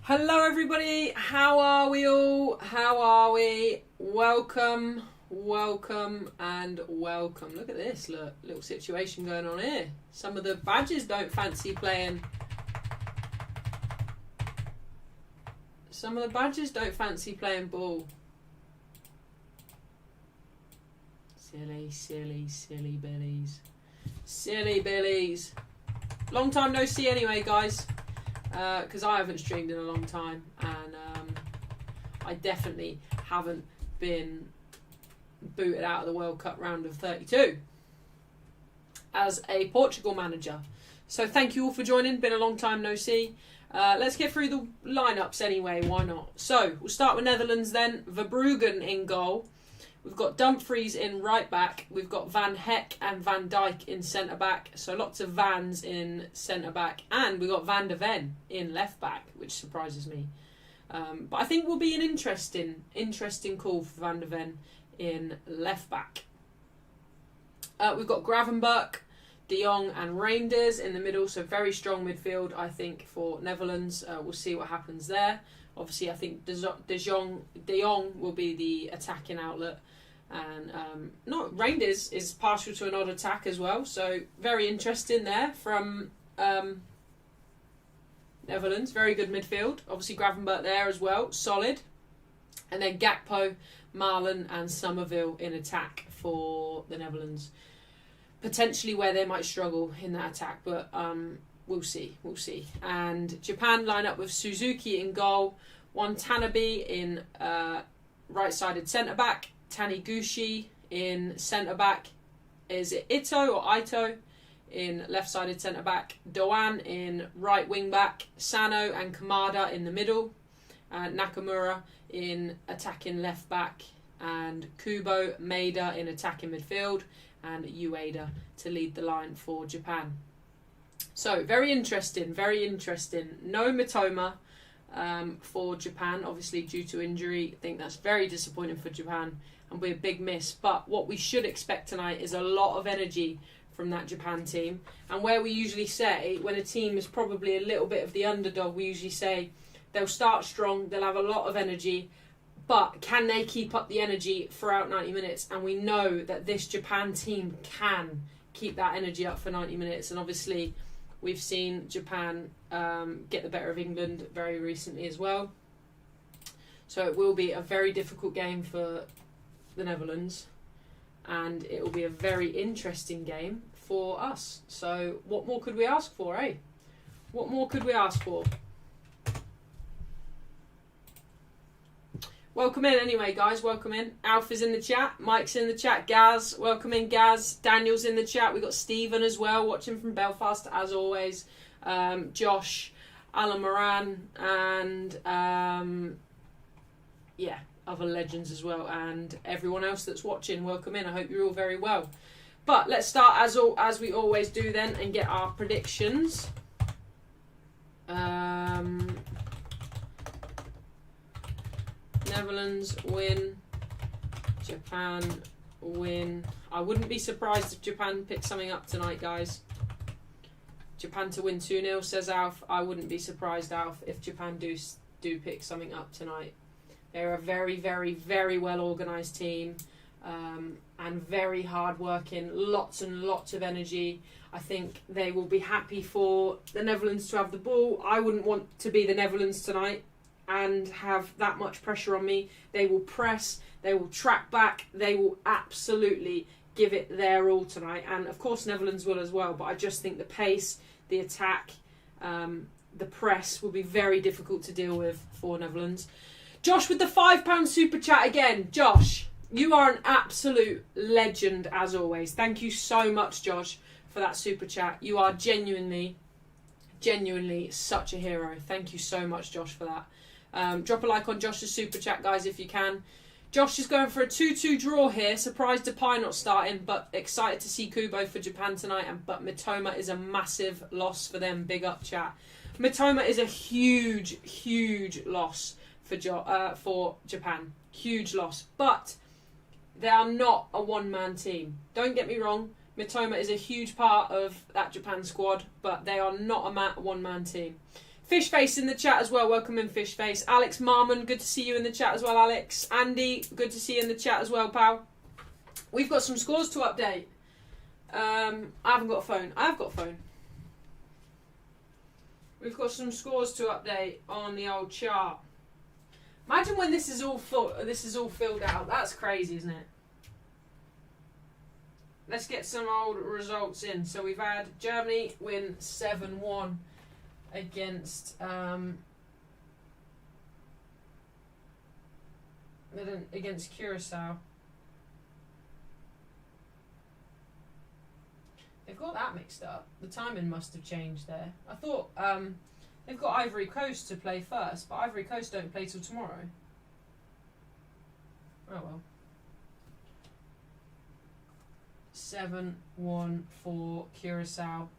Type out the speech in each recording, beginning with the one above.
Hello everybody, how are we all? How are we? Welcome, welcome and welcome. Look at this, look, little situation going on here. Some of the badges don't fancy playing. Some of the badges don't fancy playing ball. Silly, silly, silly billies. Silly billies. Long time no see anyway, guys. Because I haven't streamed in a long time, and I definitely haven't been booted out of the World Cup round of 32 as a Portugal manager. So thank you all for joining. Been a long time no see. Let's get through the lineups anyway, why not? So we'll start with Netherlands then. Verbruggen in goal. We've got Dumfries in right back. We've got Van Heck and Van Dijk in centre back. So lots of Vans in centre back. And we've got Van de Ven in left back, which surprises me. But I think will be an interesting call for Van de Ven in left back. We've got Gravenberch, De Jong and Reinders in the middle. So very strong midfield, I think, for Netherlands. We'll see what happens there. Obviously, I think De Jong will be the attacking outlet. And Reinders is partial to an odd attack as well. So very interesting there from Netherlands. Very good midfield. Obviously, Gravenberch there as well. Solid. And then Gakpo, Marlon and Somerville in attack for the Netherlands. Potentially where they might struggle in that attack. But we'll see. We'll see. And Japan line up with Suzuki in goal. Watanabe in right-sided centre-back. Taniguchi in centre-back. Is it Ito or Ito in left-sided centre-back? Doan in right wing-back. Sano and Kamada in the middle. Nakamura in attacking left-back. And Kubo, Maeda in attacking midfield. And Ueda to lead the line for Japan. So, very interesting, very interesting. No Mitoma for Japan, obviously due to injury. I think that's very disappointing for Japan and will be a big miss. But what we should expect tonight is a lot of energy from that Japan team. And where we usually say, when a team is probably a little bit of the underdog, we usually say they'll start strong, they'll have a lot of energy, but can they keep up the energy throughout 90 minutes? And we know that this Japan team can keep that energy up for 90 minutes. And obviously, we've seen Japan get the better of England very recently as well. So it will be a very difficult game for the Netherlands. And it will be a very interesting game for us. So what more could we ask for, eh? What more could we ask for? Welcome in anyway, guys. Welcome in. Alf is in the chat. Mike's in the chat. Gaz, welcome in, Gaz. Daniel's in the chat. We've got Stephen as well, watching from Belfast, as always. Josh, Alan Moran, and other legends as well. And everyone else that's watching, welcome in. I hope you're all very well. But let's start, as we always do then, and get our predictions. Netherlands win, Japan win. I wouldn't be surprised if Japan picked something up tonight, guys. Japan to win 2-0, says Alf. I wouldn't be surprised, Alf, if Japan do pick something up tonight. They're a very, very, very well organised team and very hard-working, lots and lots of energy. I think they will be happy for the Netherlands to have the ball. I wouldn't want to be the Netherlands tonight and have that much pressure on me. They will press, they will track back, they will absolutely give it their all tonight. And of course Netherlands will as well, but I just think the pace, the attack, the press will be very difficult to deal with for Netherlands. Josh with the £5 super chat again. Josh, you are an absolute legend as always. Thank you so much, Josh, for that super chat. You are genuinely such a hero. Thank you so much, Josh, for that. Drop a like on Josh's super chat, guys, if you can. Josh is going for a 2-2 draw here. Surprised Depay not starting, but excited to see Kubo for Japan tonight. But Mitoma is a massive loss for them. Big up, chat. Mitoma is a huge loss for Japan. Huge loss. But they are not a one-man team. Don't get me wrong. Mitoma is a huge part of that Japan squad, but they are not a one-man team. Fishface in the chat as well. Welcome in, Fishface. Alex Marmon, good to see you in the chat as well, Alex. Andy, good to see you in the chat as well, pal. We've got some scores to update. I haven't got a phone. I have got a phone. We've got some scores to update on the old chart. Imagine when this is all filled out. That's crazy, isn't it? Let's get some old results in. So we've had Germany win 7-1 against Curacao. They've got that mixed up. The timing must have changed there. I thought they've got Ivory Coast to play first, but Ivory Coast don't play till tomorrow. Oh well. 7-1 for Curacao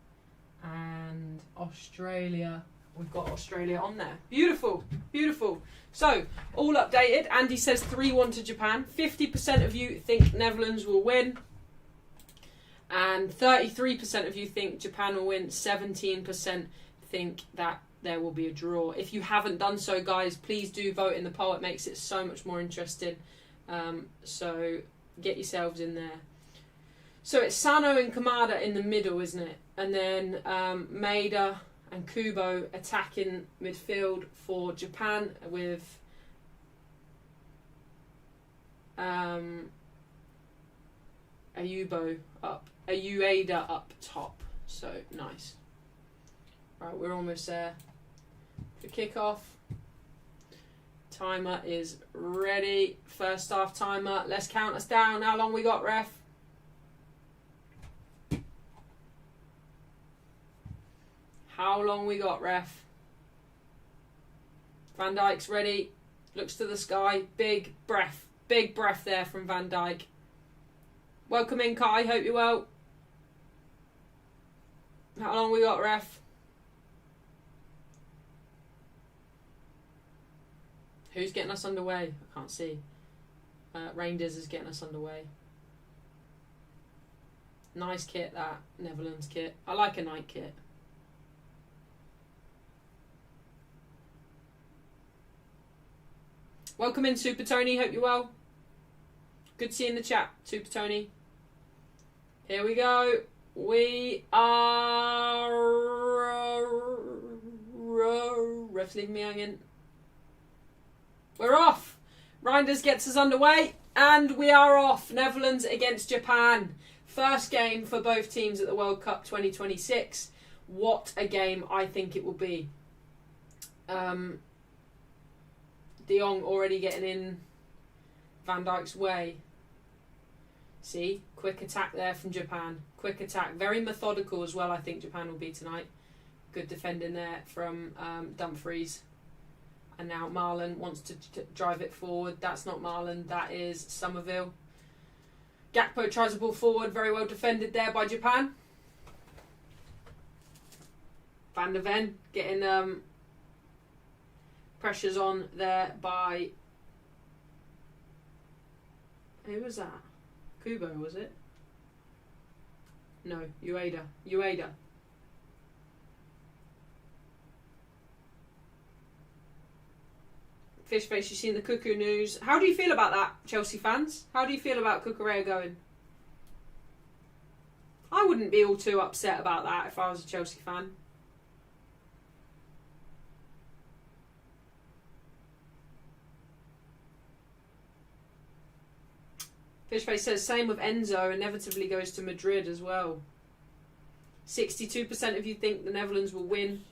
and Australia. We've got Australia on there. Beautiful, beautiful. So, all updated. Andy says 3-1 to Japan. 50% of you think Netherlands will win. And 33% of you think Japan will win. 17% think that there will be a draw. If you haven't done so, guys, please do vote in the poll. It makes it so much more interesting. So, get yourselves in there. So, it's Sano and Kamada in the middle, isn't it? And then Maeda and Kubo attacking midfield for Japan with Ayueda up top. So nice. Right, we're almost there for kickoff. Timer is ready. First half timer. Let's count us down. How long we got, ref? How long we got, ref? Van Dijk's ready. Looks to the sky. Big breath. Big breath there from Van Dijk. Welcome in, Kai. Hope you're well. How long we got, ref? Who's getting us underway? I can't see. Rangers is getting us underway. Nice kit, that Netherlands kit. I like a night kit. Welcome in, Super Tony. Hope you're well. Good to see you in the chat, Super Tony. Here we go. We are... Ref's leaving me hanging. We're off. Reinders gets us underway. And we are off. Netherlands against Japan. First game for both teams at the World Cup 2026. What a game I think it will be. De Jong already getting in Van Dijk's way. See? Quick attack there from Japan. Quick attack. Very methodical as well, I think Japan will be tonight. Good defending there from Dumfries. And now Marlon wants to drive it forward. That's not Marlon. That is Somerville. Gakpo tries a ball forward. Very well defended there by Japan. Van der Ven getting... pressures on there by... Who was that? Kubo, was it? No, Ueda. Fishface, you've seen the Cuckoo news. How do you feel about that, Chelsea fans? How do you feel about Cucurella going? I wouldn't be all too upset about that if I was a Chelsea fan. Fishface says same with Enzo, inevitably goes to Madrid as well. 62% of you think the Netherlands will win.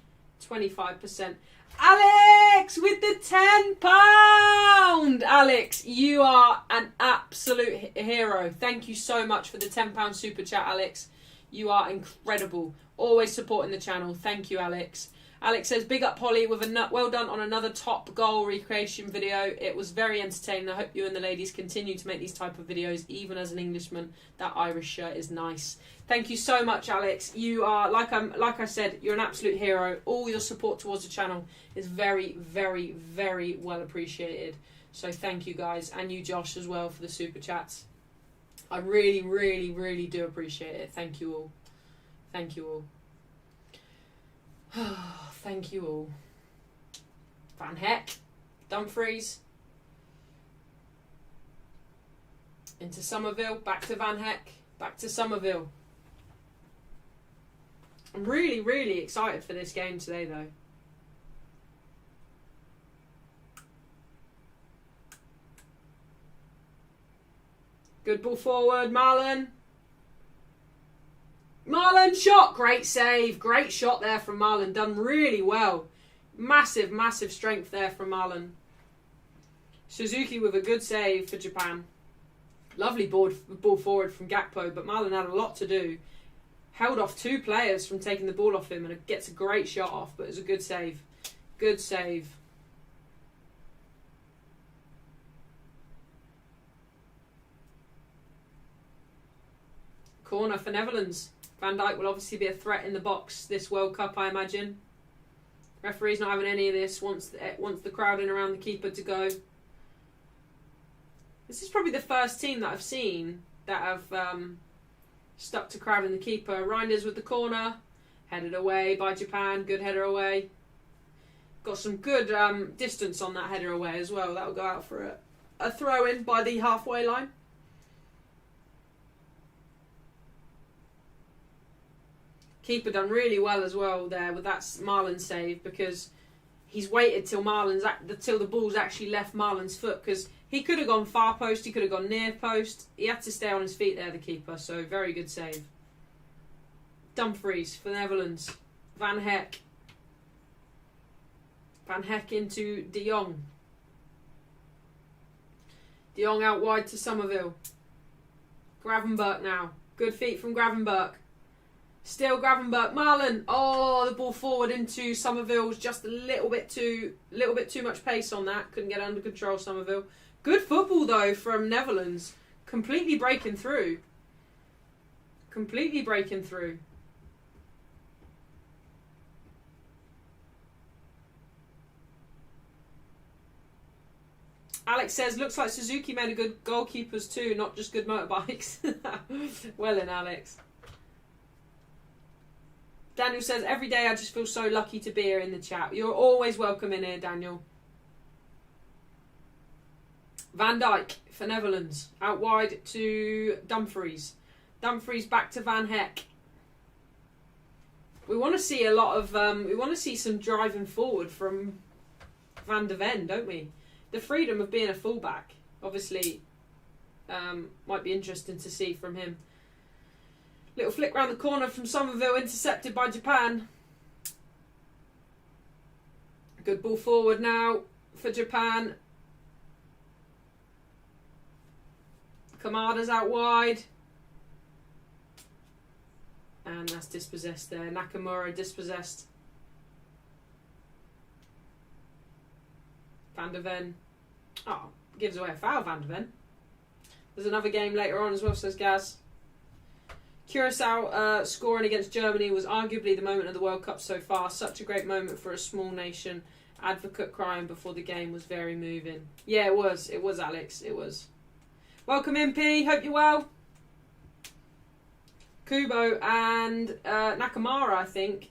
25%. Alex with the £10! Alex, you are an absolute hero. Thank you so much for the £10 super chat, Alex. You are incredible. Always supporting the channel. Thank you, Alex. Alex says, big up Holly with a well done on another top goal recreation video. It was very entertaining. I hope you and the ladies continue to make these type of videos. Even as an Englishman, that Irish shirt is nice. Thank you so much, Alex. You are, like I said, you're an absolute hero. All your support towards the channel is very, very, very well appreciated. So thank you, guys. And you, Josh, as well, for the super chats. I really, really, really do appreciate it. Thank you all. Thank you all. Thank you all. Van Heck, Dumfries. Into Somerville, back to Van Heck, back to Somerville. I'm really, really excited for this game today, though. Good ball forward, Marlon. Marlon shot, great save. Great shot there from Marlon, done really well. Massive, massive strength there from Marlon. Suzuki with a good save for Japan. Lovely ball forward from Gakpo, but Marlon had a lot to do. Held off 2 players from taking the ball off him and gets a great shot off, but it was a good save. Good save. Corner for Netherlands. Van Dijk will obviously be a threat in the box this World Cup, I imagine. Referee's not having any of this, wants the crowd in around the keeper to go. This is probably the first team that I've seen that have stuck to crowding the keeper. Reinders with the corner. Headed away by Japan. Good header away. Got some good distance on that header away as well. That will go out for a throw-in by the halfway line. Keeper done really well as well there with that Marlon save, because he's waited till the ball's actually left Marlon's foot, because he could have gone far post, he could have gone near post. He had to stay on his feet there, the keeper, so very good save. Dumfries for the Netherlands. Van Heck. Van Heck into De Jong. De Jong out wide to Somerville. Gravenberch now. Good feet from Gravenberch. Still Gravenberch. Marlon. Oh, the ball forward into Somerville's just a little bit too much pace on that. Couldn't get under control, Somerville. Good football though from Netherlands. Completely breaking through. Completely breaking through. Alex says, looks like Suzuki made a good goalkeepers too, not just good motorbikes. Well in, Alex. Daniel says, every day I just feel so lucky to be here in the chat. You're always welcome in here, Daniel. Van Dijk for Netherlands. Out wide to Dumfries. Dumfries back to Van Heck. We want to see a lot of... we want to see some driving forward from Van de Ven, don't we? The freedom of being a fullback, obviously, might be interesting to see from him. Little flick round the corner from Somerville, intercepted by Japan. Good ball forward now for Japan. Kamada's out wide. And that's dispossessed there. Nakamura dispossessed. Van de Ven. Oh, gives away a foul, Van de Ven. There's another game later on as well, says Gaz. Curacao scoring against Germany was arguably the moment of the World Cup so far. Such a great moment for a small nation. Advocate crying before the game was very moving. Yeah, it was. It was, Alex. It was. Welcome in, P. Hope you're well. Kubo and Nakamura, I think.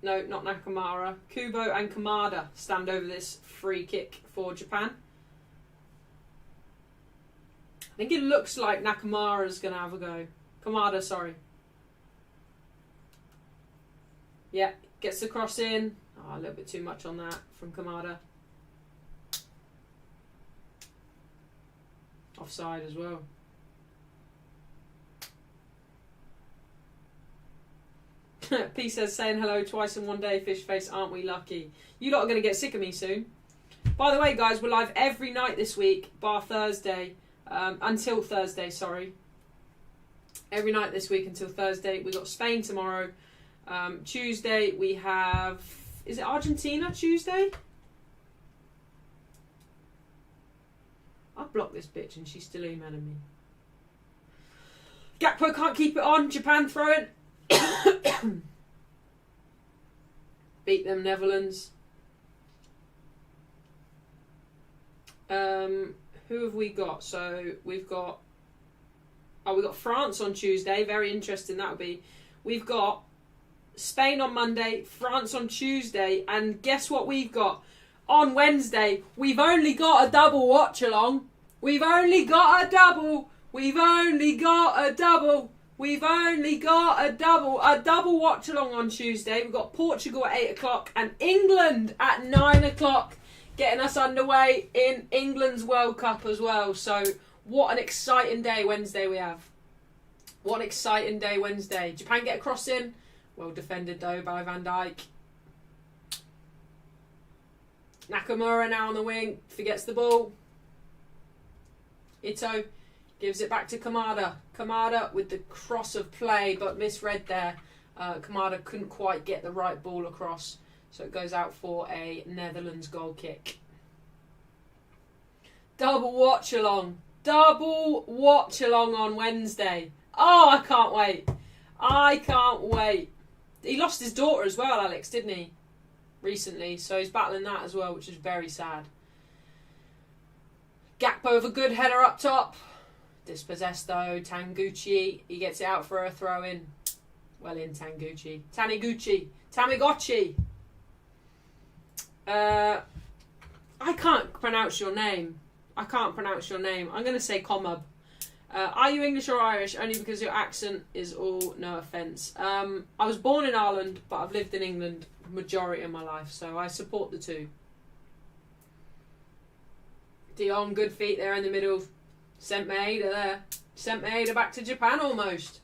No, not Nakamura. Kubo and Kamada stand over this free kick for Japan. I think it looks like Nakamura's going to have a go. Kamada, sorry. Yeah, gets the cross in. Oh, a little bit too much on that from Kamada. Offside as well. P says, saying hello twice in one day, fish face, aren't we lucky? You lot are going to get sick of me soon. By the way, guys, we're live every night this week, bar Thursday, until Thursday, sorry. Every night this week until Thursday. We've got Spain tomorrow. Tuesday we have... Is it Argentina Tuesday? I'll block this bitch and she's still emailing me. Gakpo can't keep it on. Japan throw it. Beat them, Netherlands. Who have we got? So we've got... Oh, we've got France on Tuesday. Very interesting that would be. We've got Spain on Monday, France on Tuesday, and guess what we've got? on Wednesday. We've only got a double watch along. We've only got a double. We've only got a double. We've only got a double. A double watch along on Tuesday. We've got Portugal at 8 o'clock and England at 9 o'clock, getting us underway in England's World Cup as well. So what an exciting day Wednesday we have. What an exciting day Wednesday. Japan get a cross in. Well defended though by Van Dijk. Nakamura now on the wing. Forgets the ball. Ito gives it back to Kamada. Kamada with the cross of play, but misread there. Kamada couldn't quite get the right ball across, so it goes out for a Netherlands goal kick. Double watch along. Double watch along on Wednesday. Oh, I can't wait. I can't wait. He lost his daughter as well, Alex, didn't he? Recently, so he's battling that as well, which is very sad. Gakpo with a good header up top. Dispossessed though. Tanguchi. He gets it out for a throw in. Well in, Tanguchi. Tamagotchi. I can't pronounce your name. I'm going to say Comub. Are you English or Irish? Only because your accent is all no offence. I was born in Ireland, but I've lived in England majority of my life, so I support the two. De Jong, good feet there in the middle. Sent Maeda there. Sent Maeda back to Japan almost.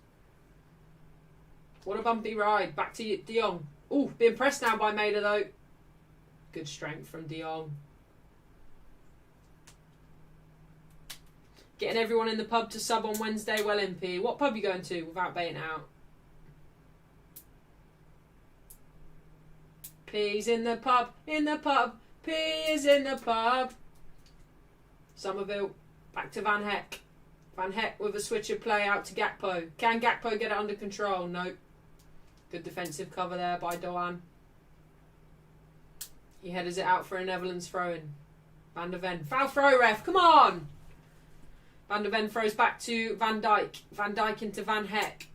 What a bumpy ride. Back to De Jong. Ooh, being pressed now by Maeda though. Good strength from De Jong. Getting everyone in the pub to sub on Wednesday. Well, MP. What pub are you going to without baiting out? P's in the pub. P is in the pub. Somerville. Back to Van Heck. Van Heck with a switch of play out to Gakpo. Can Gakpo get it under control? No. Good defensive cover there by Doan. He headers it out for a Netherlands throw-in. Van der Ven. Foul throw, ref. Come on! Van der Ven throws back to Van Dijk. Van Dijk into Van Heck.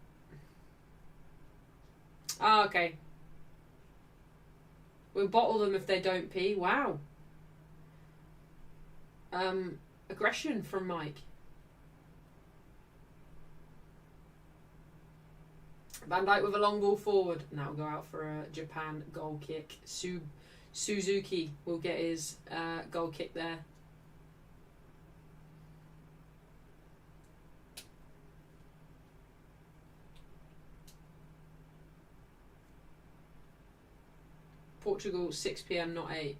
Ah, okay. We'll bottle them if they don't pee. Wow. Aggression from Mike. Van Dijk with a long ball forward. Now we'll go out for a Japan goal kick. Suzuki will get his goal kick there. Portugal, 6 p.m, not 8.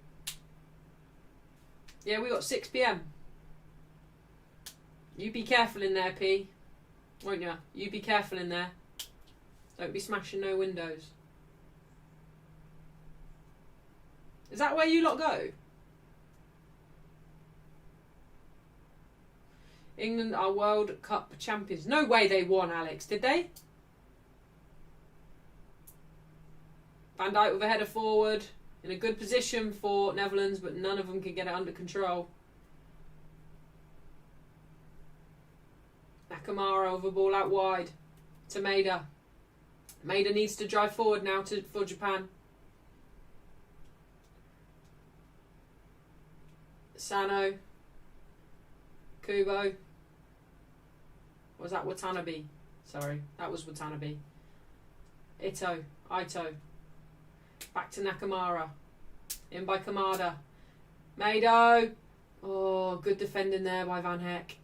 Yeah, we got 6 p.m. You be careful in there, P. Won't ya? You be careful in there. Don't be smashing no windows. Is that where you lot go? England are World Cup champions. No way they won, Alex. Did they? Van Dijk with a header forward. In a good position for Netherlands, but none of them can get it under control. Nakamura with a ball out wide to Maeda. Maeda needs to drive forward now for Japan. Sano. Kubo. Was that Watanabe? Sorry, that was Watanabe. Ito. Back to Nakamura. In by Kamada. Mado. Oh, good defending there by Van Heck.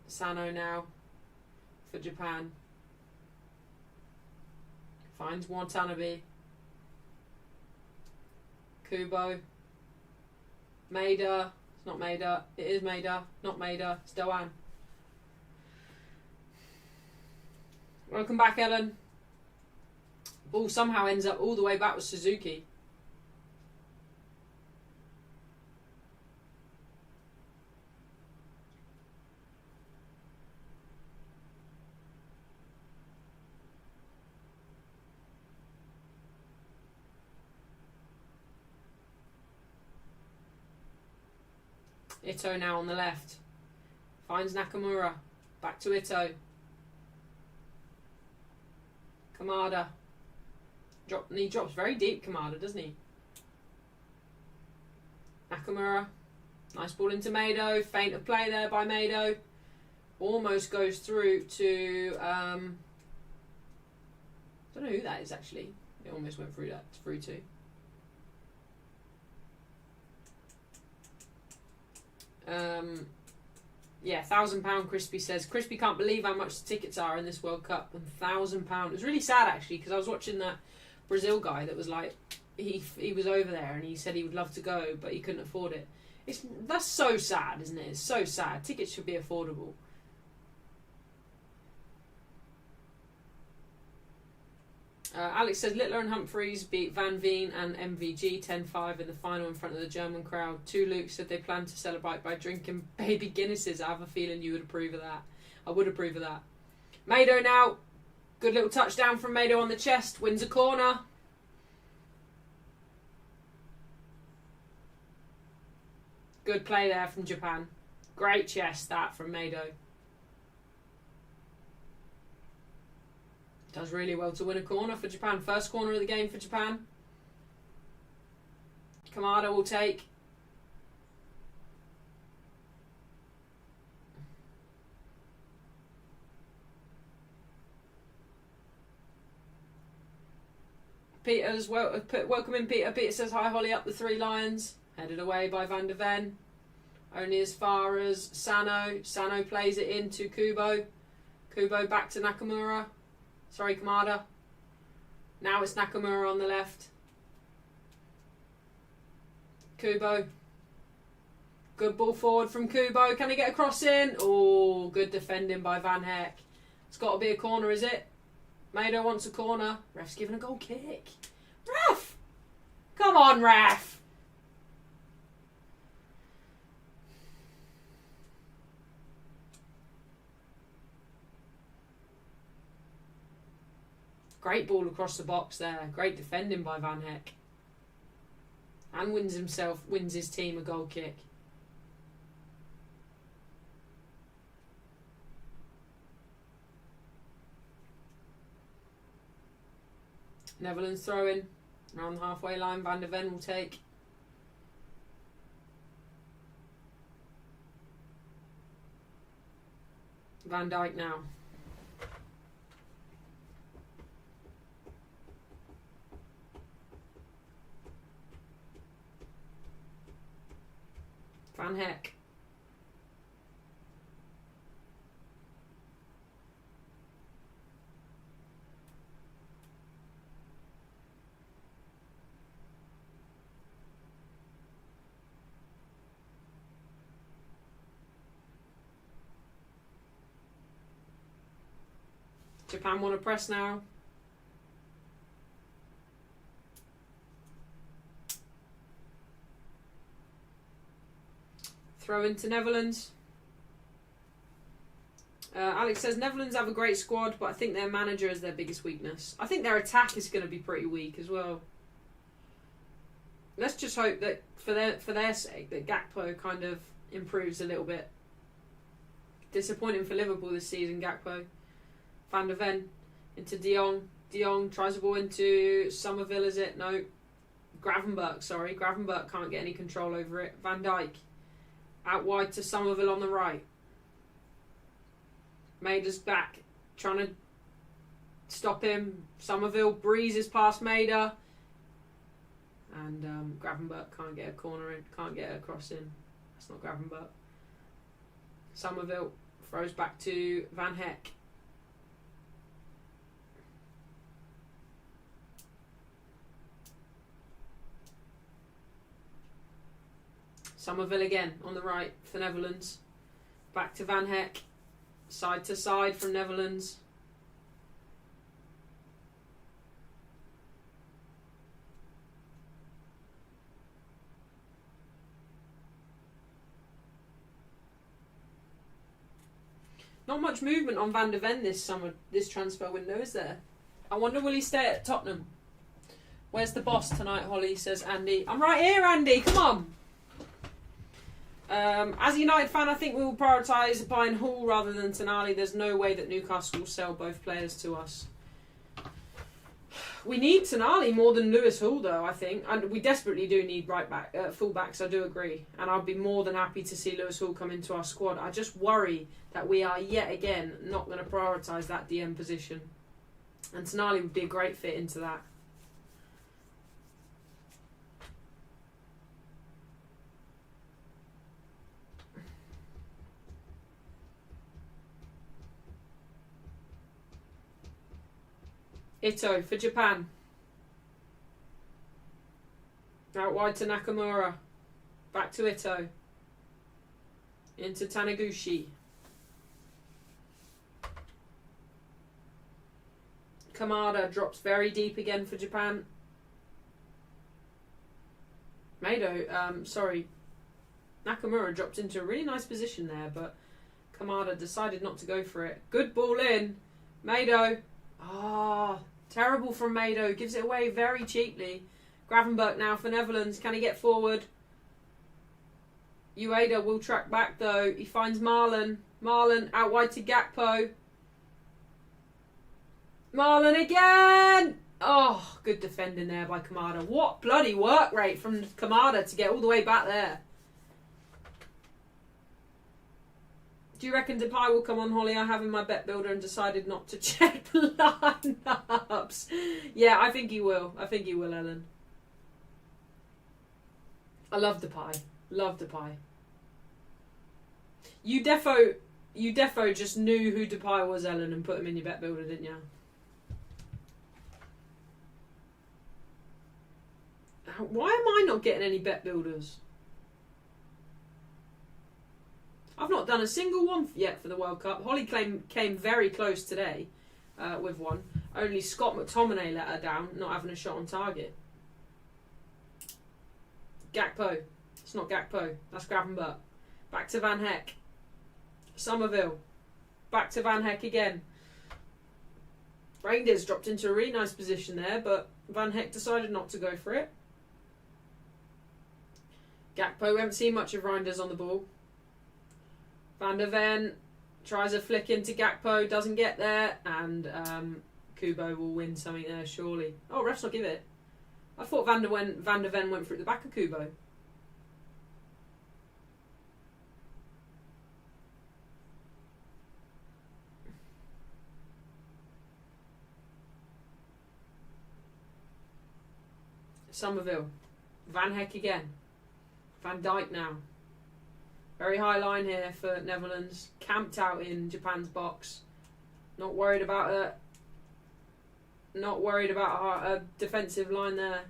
Sano now for Japan. Finds Watanabe. Kubo. Maeda. It's not Maeda. It is Maeda. Not Maeda. It's Doan. Welcome back, Ellen. Ball somehow ends up all the way back with Suzuki. Ito now on the left. Finds Nakamura. Back to Ito. Kamada. He drops very deep, Kamada, doesn't he? Nakamura. Nice ball into Mado. Feint of play there by Mado. Almost goes through to... I don't know who that is, actually. It almost went through to. Yeah, £1,000 Crispy says, Crispy can't believe how much the tickets are in this World Cup. £1,000. It was really sad, actually, because I was watching that Brazil guy that was like, he was over there and he said he would love to go, but he couldn't afford it. That's so sad, isn't it? It's so sad. Tickets should be affordable. Alex says Littler and Humphreys beat Van Veen and MVG 10-5 in the final in front of the German crowd. Two Luke said they plan to celebrate by drinking baby Guinnesses. I have a feeling you would approve of that. I would approve of that. Mado now. Good little touchdown from Mado on the chest. Wins a corner. Good play there from Japan. Great chest that from Mado. Does really well to win a corner for Japan. First corner of the game for Japan. Kamada will take. Peter's welcoming Peter. Peter says, hi Holly, up the Three Lions. Headed away by Van der Ven. Only as far as Sano. Sano plays it into Kubo. Kubo back to Nakamura. Sorry, Kamada. Now it's Nakamura on the left. Kubo. Good ball forward from Kubo. Can he get a cross in? Oh, good defending by Van Heck. It's got to be a corner, is it? Mado wants a corner. Ref's giving a goal kick. Ref! Come on, ref! Great ball across the box there. Great defending by Van Heck. And wins his team a goal kick. Netherlands throwing. Around the halfway line, Van der Ven will take. Van Dijk now. Van Heck. Japan want to press now. Throw into Netherlands. Alex says Netherlands have a great squad, but I think their manager is their biggest weakness. I think their attack is going to be pretty weak as well. Let's just hope that for their sake that Gakpo kind of improves a little bit. Disappointing for Liverpool this season, Gakpo. Van der Ven into De Jong. De Jong tries a ball into Somerville, is it? No. Gravenberch, sorry. Gravenberch can't get any control over it. Van Dijk. Out wide to Somerville on the right. Maida's back. Trying to stop him. Somerville breezes past Maida. And Gravenberch can't get a corner in. Can't get a cross in. That's not Gravenberch. Somerville throws back to Van Heck. Somerville again on the right for Netherlands. Back to Van Heck. Side to side from Netherlands. Not much movement on Van der Ven this transfer window, is there? I wonder, will he stay at Tottenham? Where's the boss tonight, Holly, says Andy. I'm right here, Andy, come on. As a United fan, I think we will prioritise buying Hall rather than Tonali. There's no way that Newcastle will sell both players to us. We need Tonali more than Lewis Hall, though, I think. And we desperately do need full-backs, I do agree. And I'd be more than happy to see Lewis Hall come into our squad. I just worry that we are, yet again, not going to prioritise that DM position. And Tonali would be a great fit into that. Ito for Japan. Out wide to Nakamura. Back to Ito. Into Taniguchi. Kamada drops very deep again for Japan. Nakamura dropped into a really nice position there, but Kamada decided not to go for it. Good ball in. Mado. Terrible from Mado. Gives it away very cheaply. Gravenberch now for Netherlands. Can he get forward? Ueda will track back though. He finds Marlon. Marlon out wide to Gakpo. Marlon again! Oh, good defending there by Kamada. What bloody work rate from Kamada to get all the way back there. Do you reckon Depay will come on, Holly? I have in my bet builder and decided not to check lineups. Yeah, I think he will. I think he will, Ellen. I love Depay. Love Depay. You defo just knew who Depay was, Ellen, and put him in your bet builder, didn't you? Why am I not getting any bet builders? I've not done a single one yet for the World Cup. Holly came very close today with one. Only Scott McTominay let her down, not having a shot on target. Gakpo. It's not Gakpo. That's Gravenberch. Back to Van Heck. Somerville. Back to Van Heck again. Reindeers dropped into a really nice position there, but Van Heck decided not to go for it. Gakpo, we haven't seen much of Reinders on the ball. Van der Ven tries a flick into Gakpo, doesn't get there, and Kubo will win something there, surely. Oh, refs not give it. I thought Van der Ven went through the back of Kubo. Somerville. Van Heck again. Van Dijk now. Very high line here for Netherlands. Camped out in Japan's box. Not worried about it. Not worried about our defensive line there.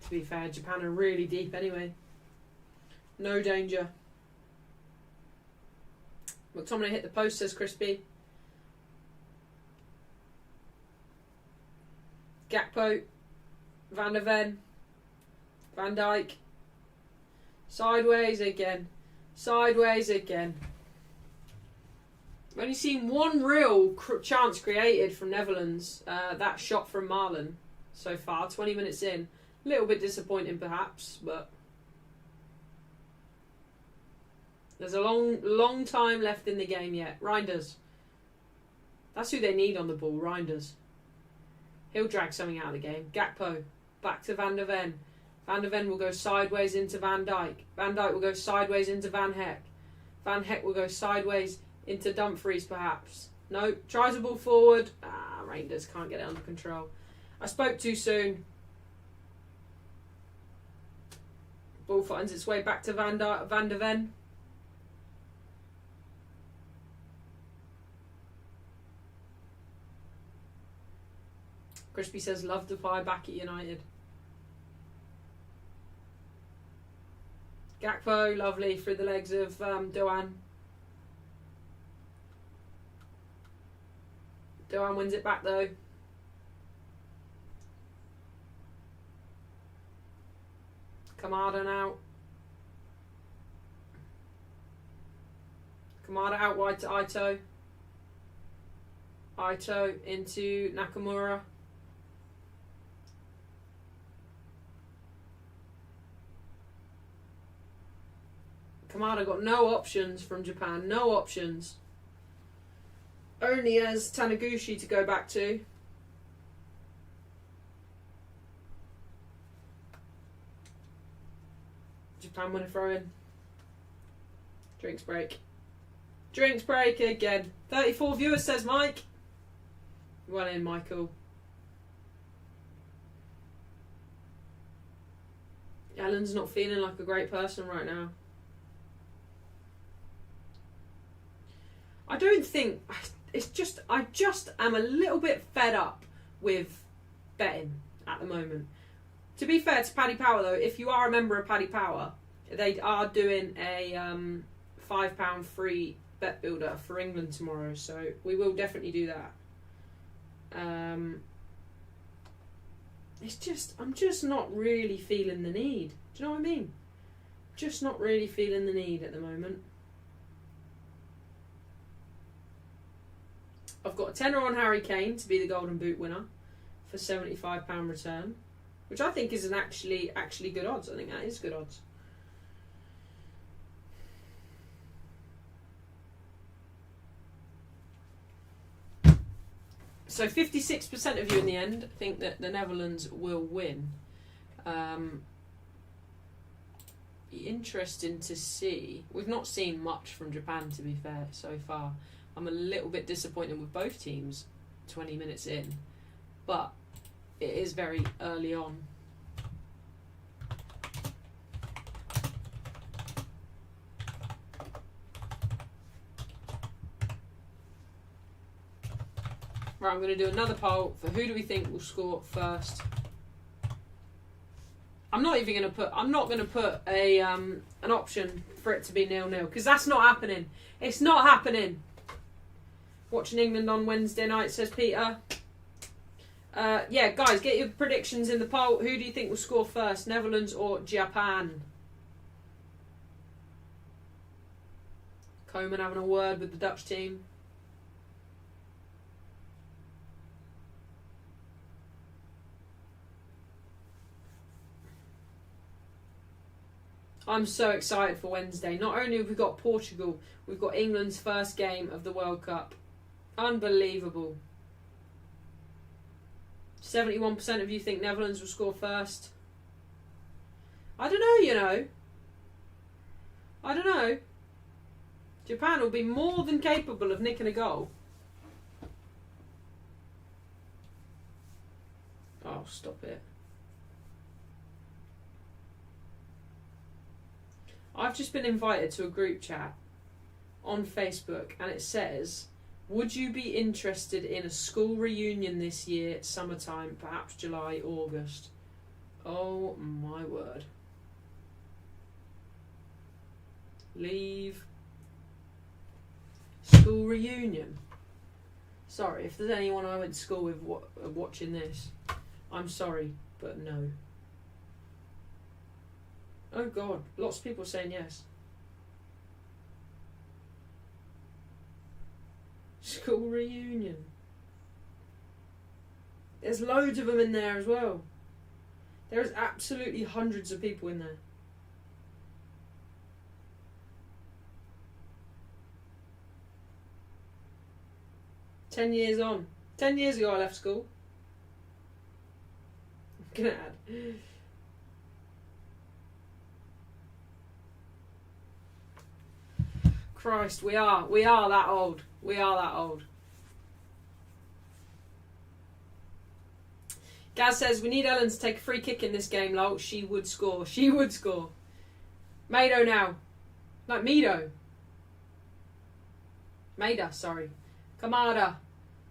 To be fair, Japan are really deep anyway. No danger. McTominay hit the post, says Crispy. Gakpo. Van der Ven. Van Dijk. Sideways again. Sideways again. I've only seen one real chance created from Netherlands. That shot from Marlon so far, 20 minutes in. A little bit disappointing perhaps, but there's a long time left in the game yet. Reinders. That's who they need on the ball, Reinders. He'll drag something out of the game. Gakpo. Back to Van der Ven. Van der Ven will go sideways into Van Dijk. Van Dijk will go sideways into Van Heck. Van Heck will go sideways into Dumfries, perhaps. No, tries a ball forward. Rangers can't get it under control. I spoke too soon. Ball finds its way back to Van der Ven. Crispy says, love Depay back at United. Gakpo, lovely, through the legs of Doan. Doan wins it back though. Kamada now. Kamada out wide to Ito. Ito into Nakamura. Kamada got no options from Japan. No options. Only as Taniguchi to go back to. Japan win a throw-in. Drinks break. Drinks break again. 34 viewers, says Mike. Well in, Michael. Ellen's not feeling like a great person right now. I don't think... It's just... I just am a little bit fed up with betting at the moment. To be fair to Paddy Power, though, if you are a member of Paddy Power, they are doing a £5 free bet builder for England tomorrow, so we will definitely do that. It's just, I'm just not really feeling the need. Do you know what I mean? Just not really feeling the need at the moment. I've got a tenner on Harry Kane to be the Golden Boot winner for £75 return, which I think is an actually good odds. I think that is good odds. So 56% of you in the end think that the Netherlands will win. Interesting to see. We've not seen much from Japan, to be fair, so far. I'm a little bit disappointed with both teams 20 minutes in, but it is very early on. Right, I'm going to do another poll for who do we think will score first. I'm not going to put a an option for it to be 0-0 because that's not happening. It's not happening. Watching England on Wednesday night, says Peter. Yeah, guys, get your predictions in the poll. Who do you think will score first, Netherlands or Japan? Coleman having a word with the Dutch team. I'm so excited for Wednesday. Not only have we got Portugal, we've got England's first game of the World Cup. Unbelievable. 71% of you think Netherlands will score first. I don't know, you know. I don't know. Japan will be more than capable of nicking a goal. Oh, stop it. I've just been invited to a group chat on Facebook and it says, would you be interested in a school reunion this year, summertime, perhaps July, August? Oh my word. Leave. School reunion. Sorry, if there's anyone I went to school with watching this, I'm sorry, but no. Oh God, lots of people saying yes. School reunion. There's loads of them in there as well. There's absolutely hundreds of people in there. "10 years on. 10 years ago I left school." I'm gonna add. Christ, we are that old. We are that old. Gaz says, we need Ellen to take a free kick in this game, lol. She would score. She would score. Mado now. No, Mido. Maida, sorry. Kamada.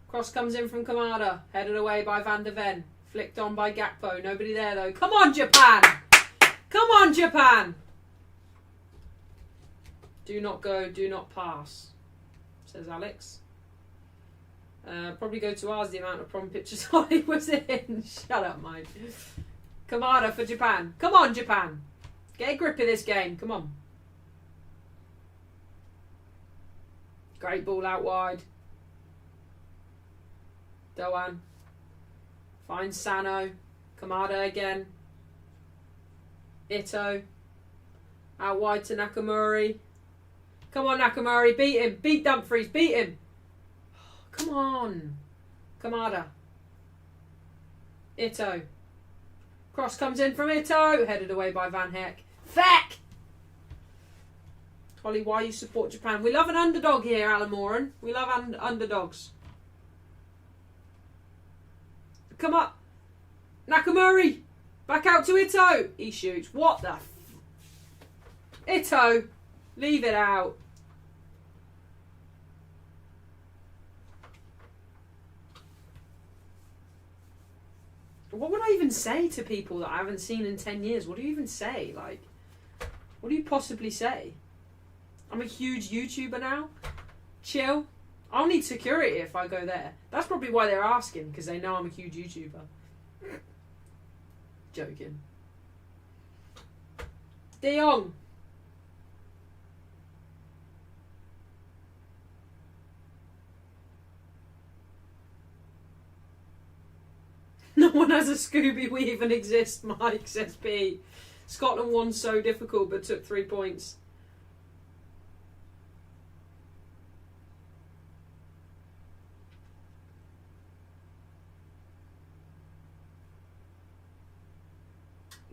Cross comes in from Kamada. Headed away by Van der Ven. Flicked on by Gakpo. Nobody there, though. Come on, Japan! Come on, Japan! Do not go, do not pass, says Alex. Probably go to ours, the amount of prom pictures I was in. Shut up, mate. Kamada for Japan. Come on, Japan. Get a grip of this game. Come on. Great ball out wide. Doan. Finds Sano. Kamada again. Ito. Out wide to Nakamura. Come on, Nakamura. Beat him. Beat Dumfries. Beat him. Come on. Kamada. Ito. Cross comes in from Ito. Headed away by Van Heck. Feck! Holly, why you support Japan? We love an underdog here, Alan Moran. We love underdogs. Come up. Nakamura! Back out to Ito! He shoots. What the Ito! Leave it out. What would I even say to people that I haven't seen in 10 years? What do you even say? Like, what do you possibly say? I'm a huge YouTuber now. Chill. I'll need security if I go there. That's probably why they're asking, because they know I'm a huge YouTuber. Joking. De Jong. No one has a Scooby. We even exist, Mike, says P. Scotland won so difficult but took 3 points.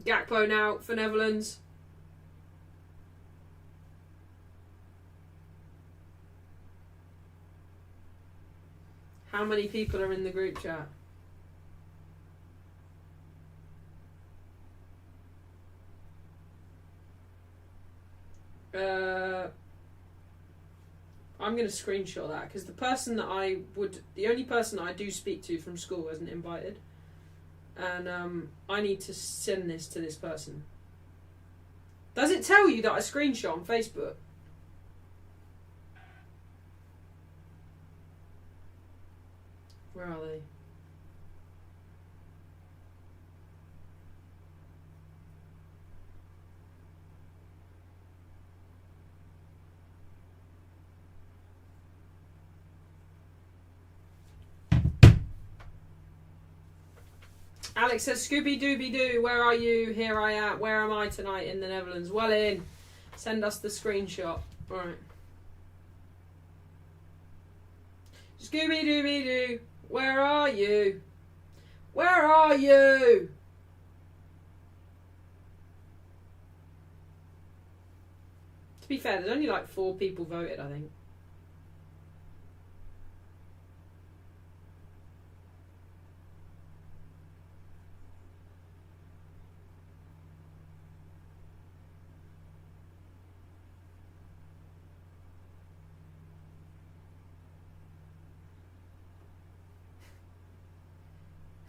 Gakpo now for Netherlands. How many people are in the group chat? I'm going to screenshot that because the only person that I do speak to from school isn't invited. And I need to send this to this person. Does it tell you that I screenshot on Facebook? Where are they? Alex says, Scooby Dooby Doo, where are you? Here I am. Where am I tonight in the Netherlands? Well in. Send us the screenshot. Right. Scooby Dooby Doo, where are you? Where are you? To be fair, there's only like 4 people voted, I think.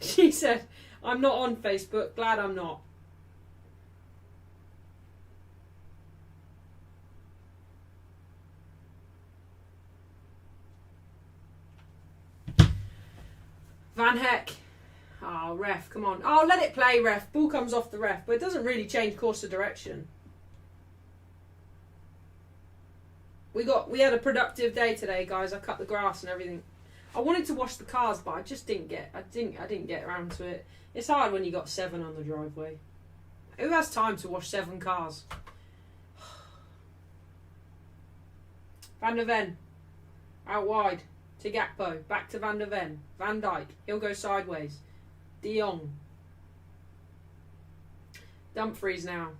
She said, I'm not on Facebook. Glad I'm not. Van Heck. Oh, ref, come on. Oh, let it play, ref. Ball comes off the ref, but it doesn't really change course of direction. We had a productive day today, guys. I cut the grass and everything. I wanted to wash the cars, but I just didn't get. I didn't get around to it. It's hard when you got 7 on the driveway. Who has time to wash 7 cars? Van der Ven, out wide to Gakpo, back to Van der Ven. Van Dijk, he'll go sideways. De Jong. Dumfries now.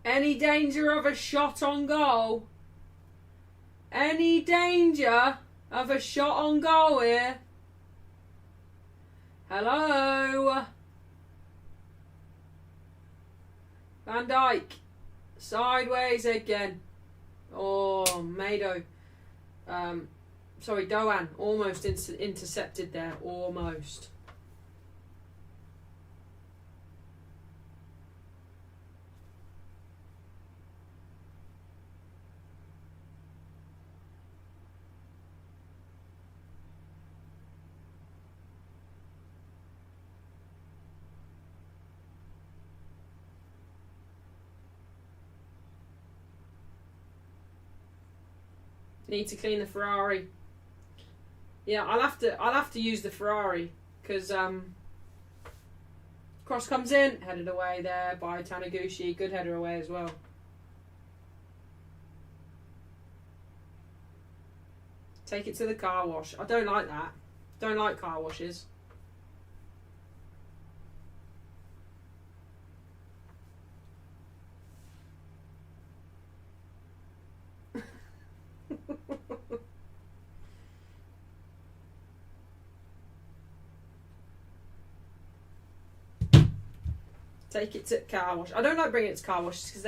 Any danger of a shot on goal? Any danger of a shot on goal here? Hello? Van Dijk. Sideways again. Oh, Mado. Sorry, Doan. Almost intercepted there. Almost. Need to clean the Ferrari. Yeah, I'll have to use the Ferrari because cross comes in, headed away there by Taniguchi. Good header away as well. Take it to the car wash. I don't like that. Don't like car washes. Take it to car wash. I don't like bringing it to car washes because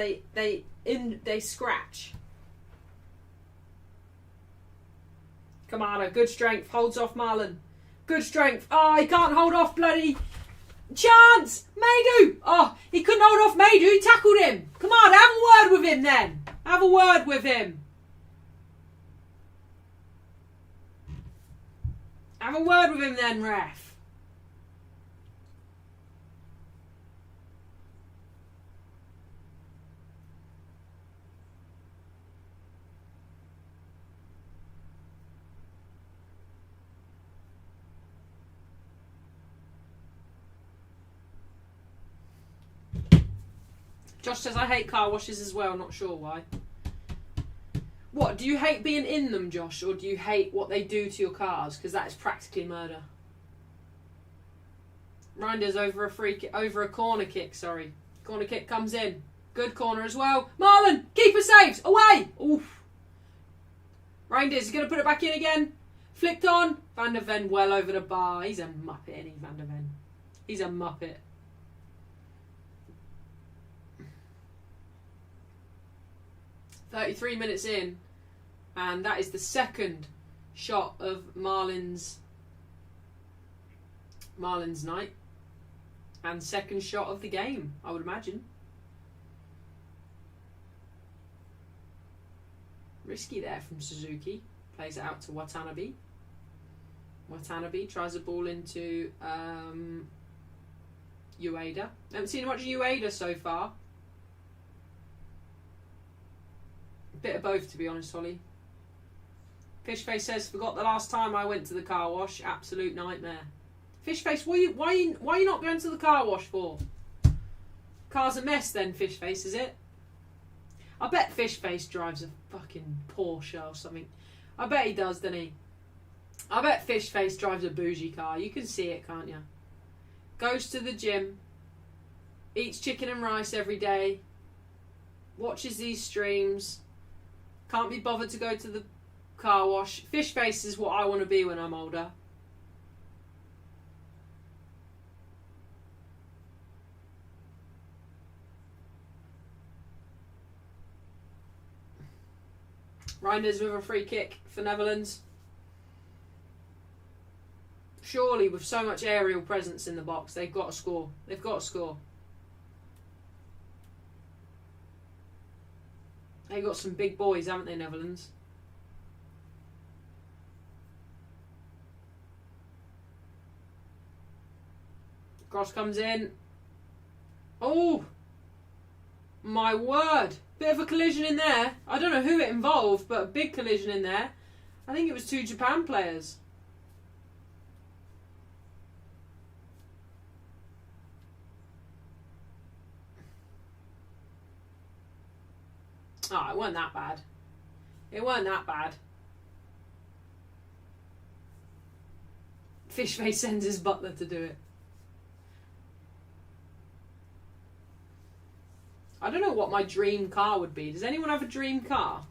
they scratch. Kamada, good strength, holds off Marlon. Good strength. Oh, he can't hold off bloody Chance! Maydu! Oh, he couldn't hold off Maydu, he tackled him. Come on, have a word with him then. Have a word with him. Have a word with him then, ref. Josh says, I hate car washes as well, not sure why. What, do you hate being in them, Josh, or do you hate what they do to your cars? Because that is practically murder. Reinders over a corner kick, sorry. Corner kick comes in. Good corner as well. Marlon, keeper saves, away! Oof. Reinders is going to put it back in again. Flicked on. Van der Ven well over the bar. He's a muppet, isn't he, Van der Ven? He's a muppet. "33 minutes in, and that is the second shot of Marlin's night, and second shot of the game, I would imagine. Risky there from Suzuki. Plays it out to Watanabe. Watanabe tries a ball into Ueda. Haven't seen much of Ueda so far. Bit of both, to be honest, Holly. Fishface says, forgot the last time I went to the car wash. Absolute nightmare. Fishface, why are you not going to the car wash for? Car's a mess then, Fishface, is it? I bet Fishface drives a fucking Porsche or something. I bet he does, doesn't he? I bet Fishface drives a bougie car. You can see it, can't you? Goes to the gym. Eats chicken and rice every day. Watches these streams. Can't be bothered to go to the car wash. Fishface is what I want to be when I'm older. Reinders with a free kick for Netherlands. Surely, with so much aerial presence in the box, they've got to score. They've got to score. They've got some big boys, haven't they, Netherlands? Cross comes in. Oh! My word! Bit of a collision in there. I don't know who it involved, but a big collision in there. I think it was two Japan players. Oh, it weren't that bad. It weren't that bad. Fishface sends his butler to do it. I don't know what my dream car would be. Does anyone have a dream car?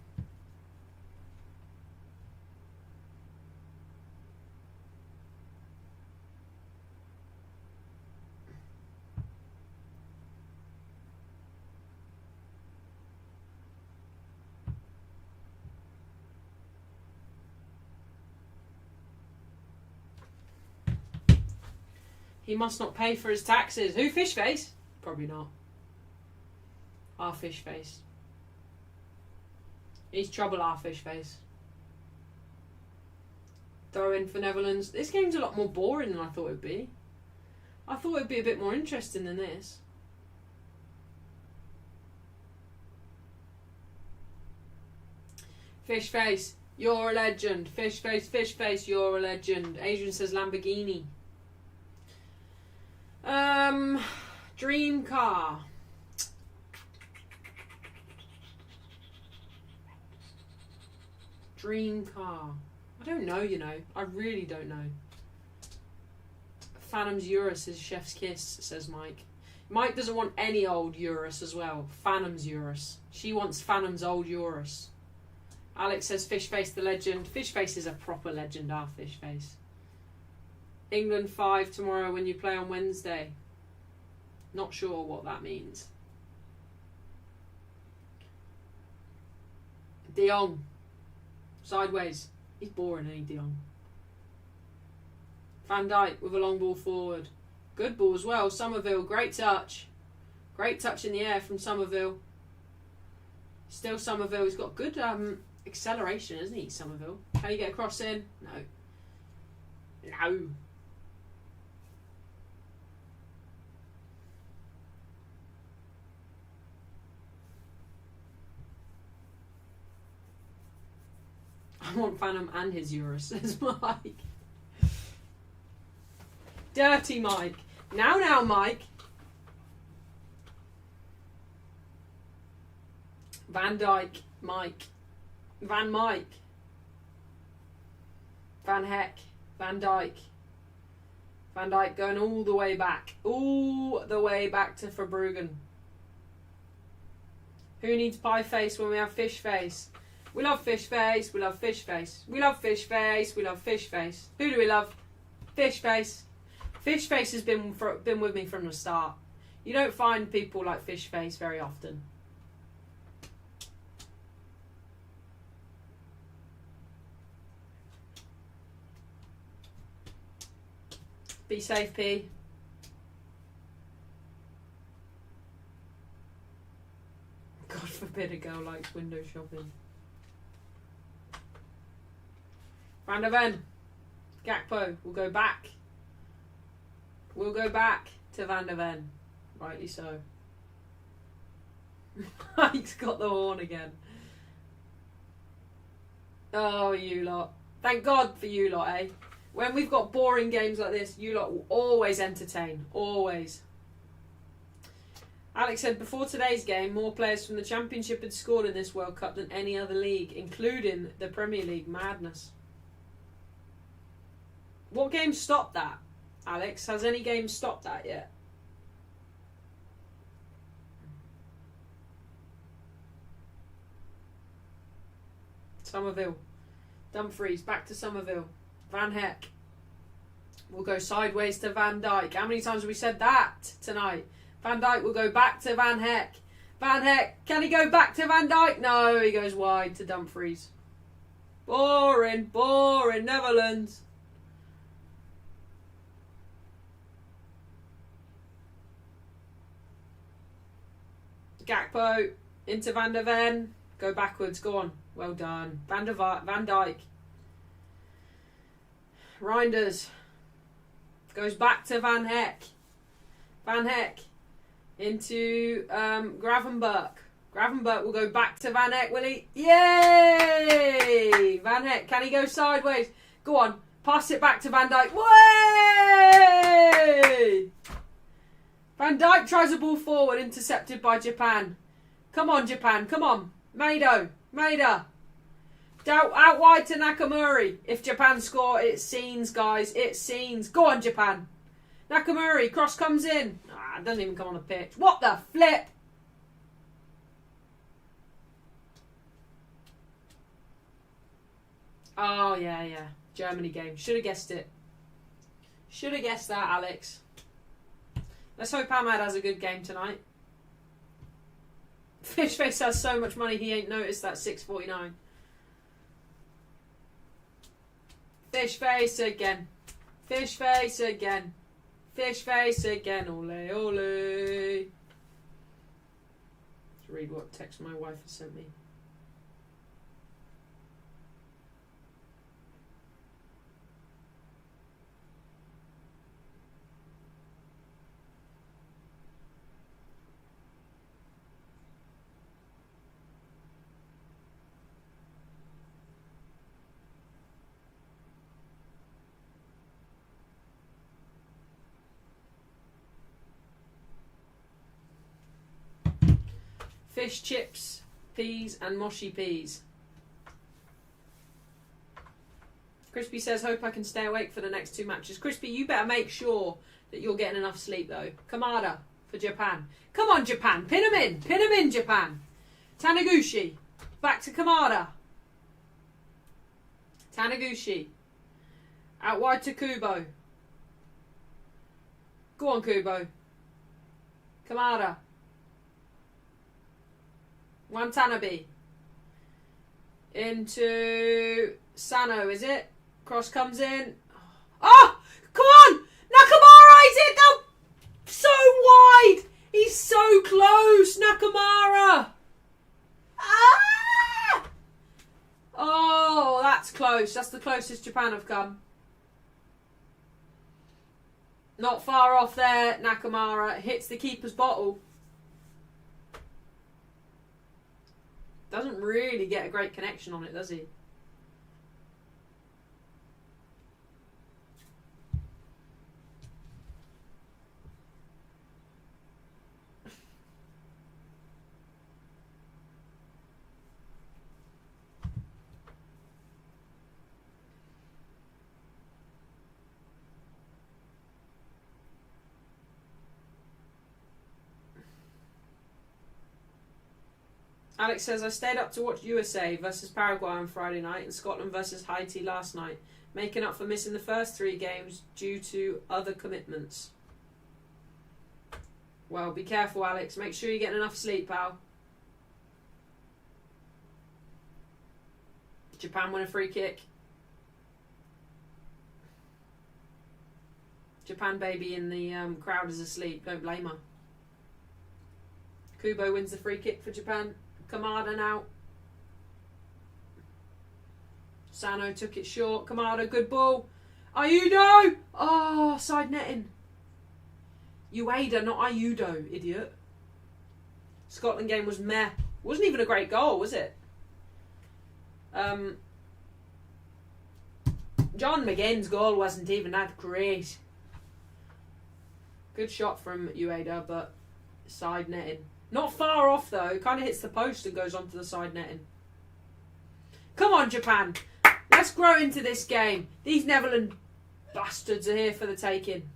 He must not pay for his taxes. Who, Fishface? Probably not. Our Fishface. He's trouble, our Fishface. Throw in for Netherlands. This game's a lot more boring than I thought it would be. I thought it would be a bit more interesting than this. Fishface, you're a legend. Fishface, you're a legend. Adrian says Lamborghini. Dream car. Dream car. I don't know, you know. I really don't know. Phantom's Urus is chef's kiss, says Mike. Mike doesn't want any old Urus as well. Phantom's Urus. She wants Phantom's old Urus. Alex says Fishface the legend. Fishface is a proper legend, our Fishface. England 5 tomorrow when you play on Wednesday. Not sure what that means. De Jong. Sideways. He's boring, ain't he, De Jong? Van Dijk with a long ball forward. Good ball as well. Somerville, great touch. Great touch in the air from Somerville. Still Somerville. He's got good acceleration, isn't he, Somerville? Can he get a cross in? No. No. I want Phantom and his Eurus, says Mike. Dirty Mike. Now, Mike. Van Dijk, Mike. Van Mike. Van Heck. Van Dijk. Van Dijk going all the way back. All the way back to Verbruggen. Who needs pie face when we have fish face? We love fish face. We love fish face. We love fish face. We love fish face. Who do we love? Fish face. Fish face has been with me from the start. You don't find people like fish face very often. Be safe, P. God forbid a girl likes window shopping. Van der Ven. Gakpo will go back. We'll go back to Van der Ven. Rightly so. Mike's got the horn again. Oh, you lot. Thank God for you lot, eh? When we've got boring games like this, you lot will always entertain. Always. Alex said, before today's game, more players from the Championship had scored in this World Cup than any other league, including the Premier League. Madness. What game stopped that, Alex? Has any game stopped that yet? Somerville. Dumfries, back to Somerville. Van Heck. We'll go sideways to Van Dijk. How many times have we said that tonight? Van Dijk will go back to Van Heck. Van Heck, can he go back to Van Dijk? No, he goes wide to Dumfries. Boring, boring, Netherlands. Gakpo into Van der Ven. Go backwards, go on. Well done. Van Dijk. Reinders. Goes back to Van Heck. Van Heck. Into Gravenberch. Gravenberch will go back to Van Heck, will he? Yay! Van Heck, can he go sideways? Go on. Pass it back to Van Dijk. Way! Van Dijk tries a ball forward, intercepted by Japan. Come on, Japan, come on. Maida. Out wide to Nakamura. If Japan score, it's scenes, guys. It's scenes. Go on, Japan. Nakamura, cross comes in. It doesn't even come on the pitch. What the flip? Oh, yeah. Germany game. Should have guessed it. Should have guessed that, Alex. Let's hope Ahmad has a good game tonight. Fishface has so much money he ain't noticed that 6.49. Fishface again. Fishface again. Fishface again. Ole, ole. Let's read what text my wife has sent me. Fish, chips, peas and moshi peas. Crispy says, hope I can stay awake for the next 2 matches. Crispy, you better make sure that you're getting enough sleep though. Kamada for Japan. Come on, Japan. Pin him in. Pin him in, Japan. Taniguchi. Back to Kamada. Taniguchi. Out wide to Kubo. Go on, Kubo. Kamada. Watanabe. Into Sano, is it? Cross comes in. Oh! Come on! Nakamura! He's hit them so wide! He's so close! Nakamura! Ah! Oh, that's close. That's the closest Japan have come. Not far off there. Nakamura hits the keeper's bottle. Doesn't really get a great connection on it, does he? Alex says, I stayed up to watch USA versus Paraguay on Friday night and Scotland versus Haiti last night, making up for missing the first 3 games due to other commitments. Well, be careful, Alex. Make sure you're getting enough sleep, pal. Japan win a free kick. Japan baby in the crowd is asleep. Don't blame her. Kubo wins the free kick for Japan. Kamada now. Sano took it short. Kamada, good ball. Ayudo! Oh, side netting. Ueda, not Ayudo, idiot. Scotland game was meh. Wasn't even a great goal, was it? John McGinn's goal wasn't even that great. Good shot from Ueda, but side netting. Not far off though. Kind of hits the post and goes onto the side netting. Come on, Japan. Let's grow into this game. These Netherlands bastards are here for the taking.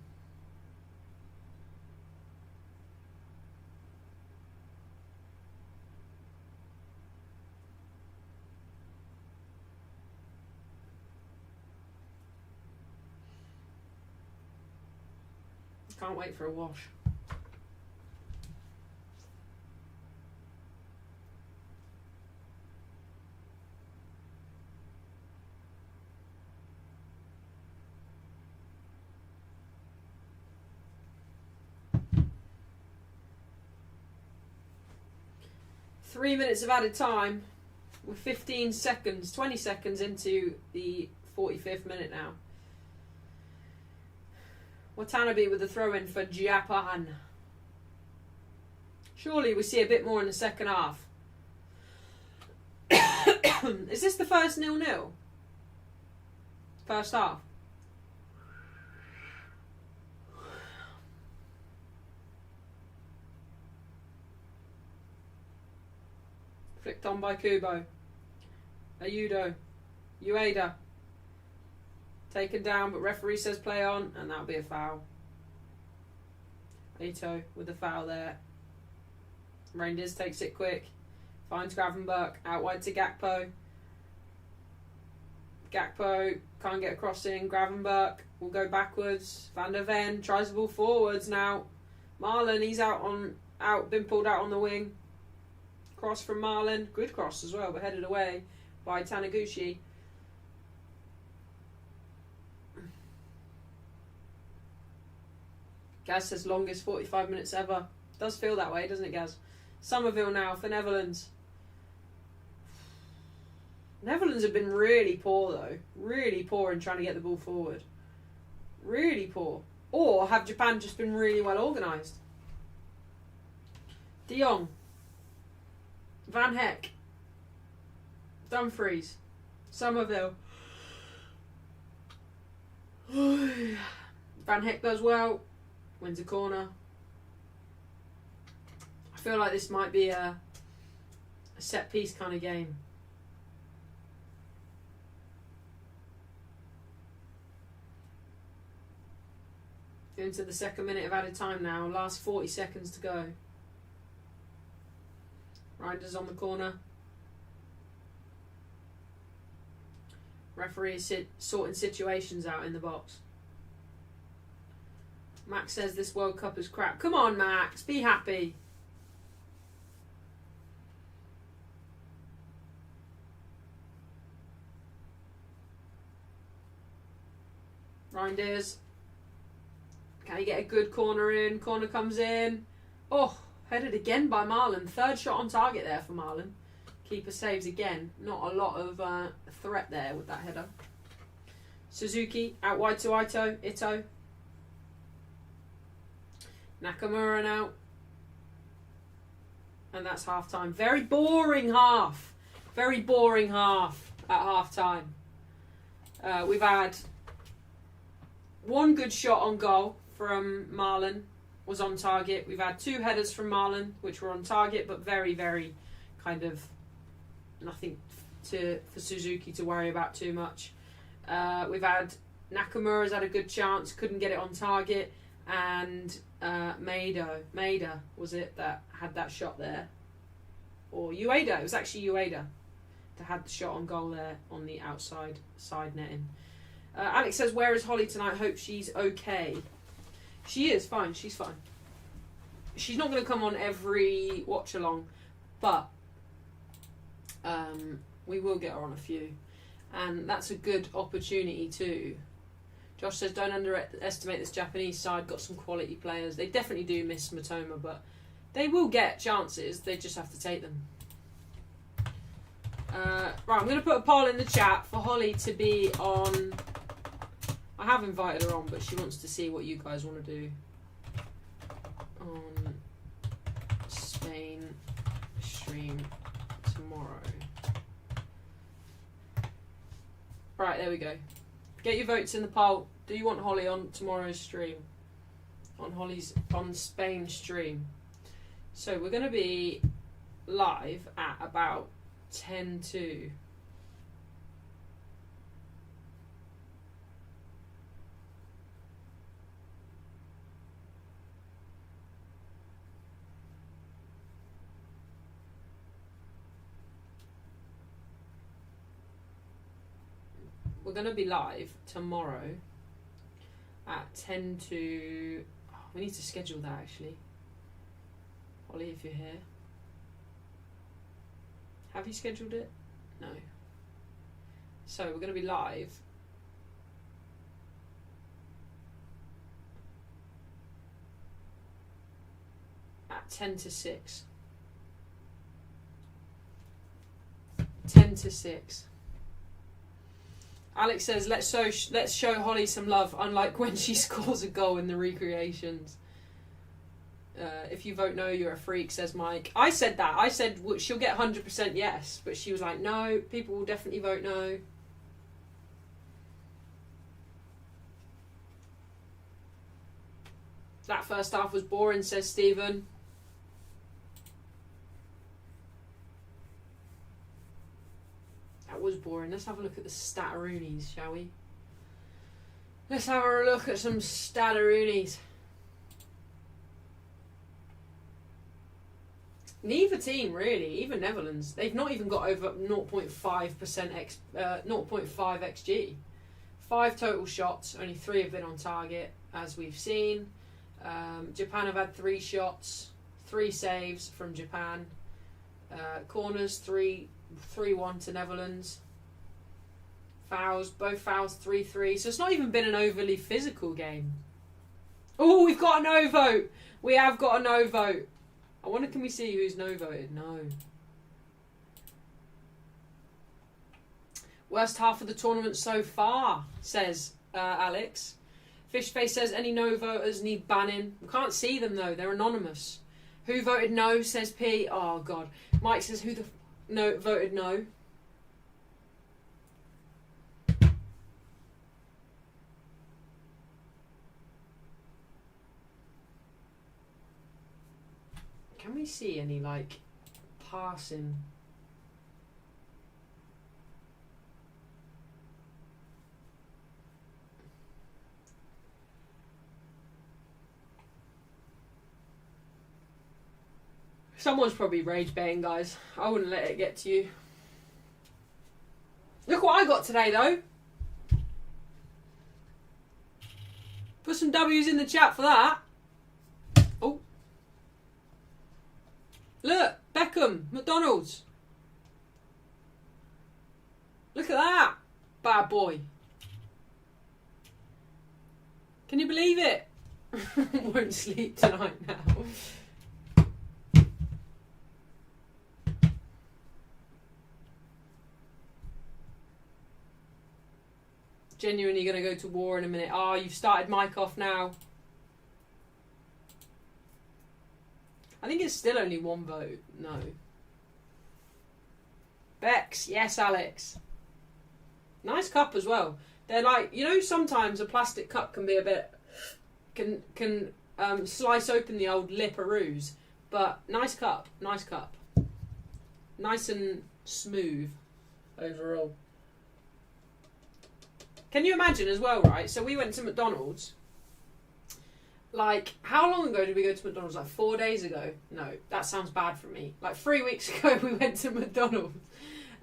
Can't wait for a wash. Three minutes of added time. We're 15 seconds, 20 seconds into the 45th minute now. Watanabe with the throw in for Japan. Surely we see a bit more in the second half. Is this the first 0-0? First half. Flicked on by Kubo. Ayudo. Ueda. Taken down, but referee says play on, and that'll be a foul. Ito with the foul there. Rangers takes it quick. Finds Gravenberch. Out wide to Gakpo. Gakpo can't get a crossing. Gravenberch will go backwards. Van der Ven tries the ball forwards now. Marlon, he's been pulled out on the wing. Cross from Marlon. Good cross as well, but headed away by Taniguchi. Gaz says longest 45 minutes ever. Does feel that way, doesn't it, Gaz? Somerville now for Netherlands. Netherlands have been really poor, though. Really poor in trying to get the ball forward. Really poor. Or have Japan just been really well organised? De Jong. Van Heck. Dumfries. Somerville. Van Heck does well. Wins a corner. I feel like this might be a set piece kind of game. Into the second minute of added time now. Last 40 seconds to go. Reinders on the corner. Referee is sorting situations out in the box. Max says this World Cup is crap. Come on, Max. Be happy. Reinders. Can he get a good corner in? Corner comes in. Oh, headed again by Marlon. Third shot on target there for Marlon. Keeper saves again. Not a lot of threat there with that header. Suzuki out wide to Ito. Nakamura now. And that's half time. Very boring half. Very boring half at half time. We've had one good shot on goal from Marlon, was on target. We've had two headers from Marlon, which were on target, but very, very kind of nothing for Suzuki to worry about too much. We've had Nakamura's had a good chance, couldn't get it on target, and Maeda was it that had that shot there, or Ueda? It was actually Ueda that had the shot on goal there on the outside side netting. Alex says, "Where is Holly tonight? Hope she's okay." She is fine. She's fine. She's not going to come on every watch along, but we will get her on a few, and that's a good opportunity too. Josh says, "Don't underestimate this Japanese side. Got some quality players. They definitely do miss Matoma, but they will get chances. They just have to take them." Right, I'm going to put a poll in the chat for Holly to be on. I have invited her on, but she wants to see what you guys want to do on Spain stream tomorrow. Right, there we go. Get your votes in the poll. Do you want Holly on tomorrow's stream? On Spain stream. So we're going to be live at about 10 to. We're going to be live tomorrow at 10 to... Oh, we need to schedule that, actually. Holly, if you're here. Have you scheduled it? No. So, we're going to be live at 10 to 6. 10 to 6. Alex says, let's show Holly some love, unlike when she scores a goal in the recreations. If you vote no, you're a freak, says Mike. I said that. I said she'll get 100% yes, but she was like, no, people will definitely vote no. That first half was boring, says Stephen. That was boring. Let's have a look at the Stataroonies, shall we? Let's have a look at some Stataroonies. Neither team, really, even Netherlands, they've not even got over 0.5% 0.5 XG. 5 total shots, only 3 have been on target, as we've seen. Japan have had 3 shots, 3 saves from Japan. Corners, 3-1 to Netherlands. Fouls, both fouls 3-3. So it's not even been an overly physical game. Oh, we've got a no vote. We have got a no vote. I wonder, can we see who's no voted? No. Worst half of the tournament so far, says Alex. Fishface says any no voters need banning. We can't see them though. They're anonymous. Who voted no, says P. Oh, God. Mike says who the no voted no. Can we see any, like, passing? Someone's probably rage baiting, guys. I wouldn't let it get to you. Look what I got today, though. Put some W's in the chat for that. Oh. Look, Beckham, McDonald's. Look at that. Bad boy. Can you believe it? Won't sleep tonight now. Genuinely going to go to war in a minute. Oh, you've started mic off now. I think it's still only one vote. No. Bex. Yes, Alex. Nice cup as well. They're like, you know, sometimes a plastic cup can be a bit... Can slice open the old lip-a-roos. But nice cup. Nice cup. Nice and smooth overall. Can you imagine as well, right? So we went to McDonald's. Like, how long ago did we go to McDonald's? Like 4 days ago? No, that sounds bad for me. Like 3 weeks ago we went to McDonald's.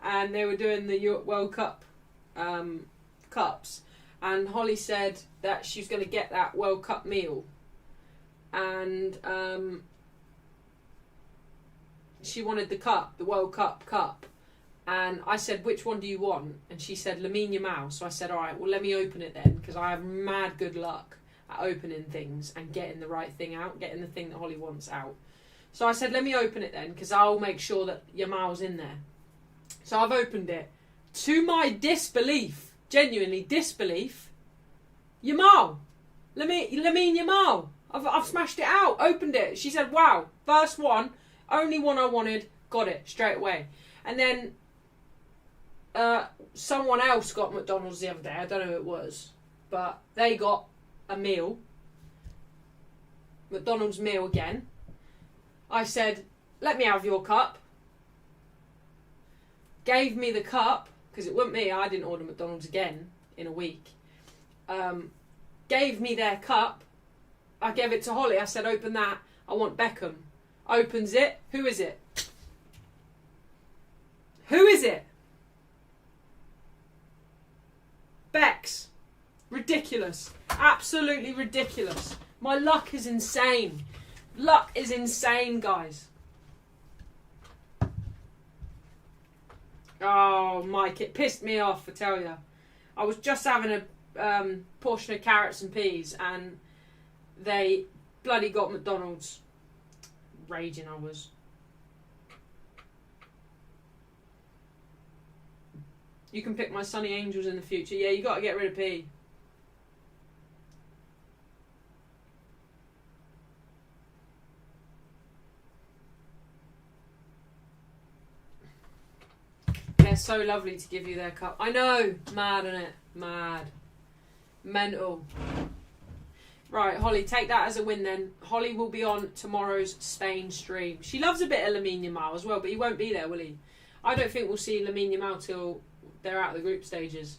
And they were doing the World Cup cups. And Holly said that she was going to get that World Cup meal. And she wanted the cup, the World Cup cup. And I said, which one do you want? And she said, Lamine Yamal. So I said, all right, well, let me open it then. Because I have mad good luck at opening things and getting the right thing out. Getting the thing that Holly wants out. So I said, let me open it then. Because I'll make sure that Yamal's in there. So I've opened it. To my disbelief, genuinely disbelief, Yamal. Lamine Yamal. I've smashed it out. Opened it. She said, wow, first one. Only one I wanted. Got it straight away. And then... someone else got McDonald's the other day. I don't know who it was. But they got a meal. McDonald's meal again. I said, let me have your cup. Gave me the cup. Because it wasn't me. I didn't order McDonald's again in a week. Gave me their cup. I gave it to Holly. I said, open that. I want Beckham. Opens it. Who is it? Who is it? Bex. Ridiculous. Absolutely ridiculous. My luck is insane. Luck is insane, guys. Oh, Mike, it pissed me off, I tell you. I was just having a portion of carrots and peas and they bloody got McDonald's. Raging I was. You can pick my Sunny Angels in the future. Yeah, you got to get rid of P. They're so lovely to give you their cup. I know. Mad, innit? Mad. Mental. Right, Holly, take that as a win then. Holly will be on tomorrow's Spain stream. She loves a bit of Lamine Yamal as well, but he won't be there, will he? I don't think we'll see Lamine Yamal till they're out of the group stages.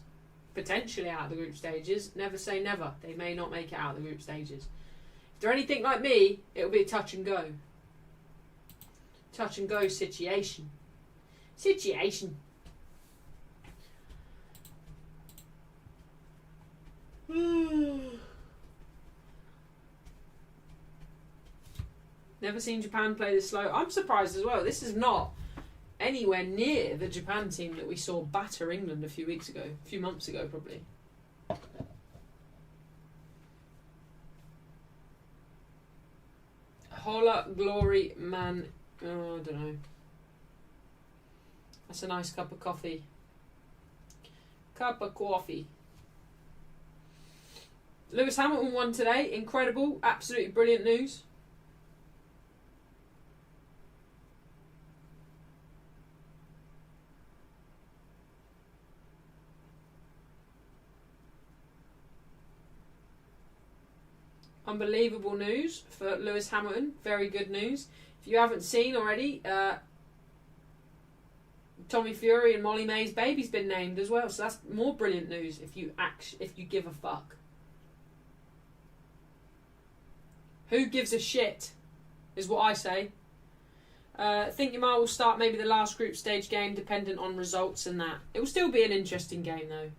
Potentially out of the group stages. Never say never. They may not make it out of the group stages. If they're anything like me, it'll be a touch and go. Touch and go situation. Situation. Never seen Japan play this slow. I'm surprised as well. This is not anywhere near the Japan team that we saw batter England a few months ago probably. Hola Glory Man. Oh, I don't know. That's a nice cup of coffee. Cup of coffee. Lewis Hamilton won today. Incredible. Absolutely brilliant news. Unbelievable news for Lewis Hamilton. Very good news. If you haven't seen already, Tommy Fury and Molly May's baby's been named as well. So that's more brilliant news if you give a fuck. Who gives a shit is what I say. I think Yamal will start maybe the last group stage game dependent on results and that. It will still be an interesting game though.